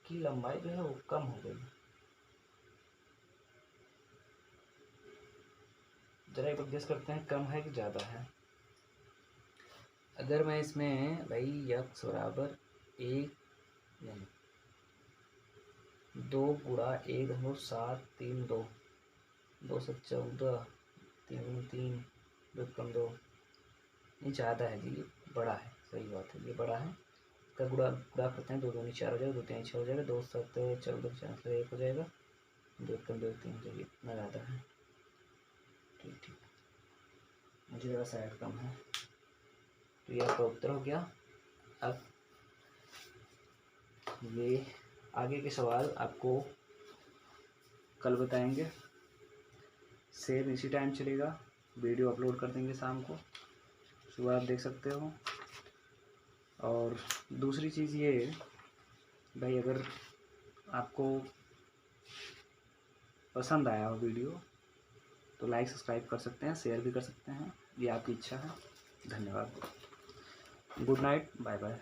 की लंबाई जो है वो कम हो गई। जरा एक बार गेस करते हैं कम है कि ज़्यादा है। अगर मैं इसमें भाई यक्स बराबर 1 यानी 2 गुणा 1 धनु 7 3 2 2 7 14 3 3 2 कम 2, ये ज़्यादा है जी, ये बड़ा है, सही बात है, ये बड़ा है। इसका गुणा गुणा करते हैं, 2 दूनी 4 हो जाएगा, 2 3 6 हो जाएगा, 2 7 14 4 से 1 हो जाएगा, 2 कम 2 3 हो जाएगी, इतना ज़्यादा है। ठीक ठीक, मुझे लगा शायद कम है। तो ये आपका उत्तर हो गया। अब ये आगे के सवाल आपको कल बताएंगे। सेम इसी टाइम चलेगा, वीडियो अपलोड कर देंगे शाम को, सुबह आप देख सकते हो। और दूसरी चीज़ ये भाई, अगर आपको पसंद आया हो वीडियो तो लाइक सब्सक्राइब कर सकते हैं, शेयर भी कर सकते हैं, ये आपकी इच्छा है। धन्यवाद, गुड नाइट, बाय बाय।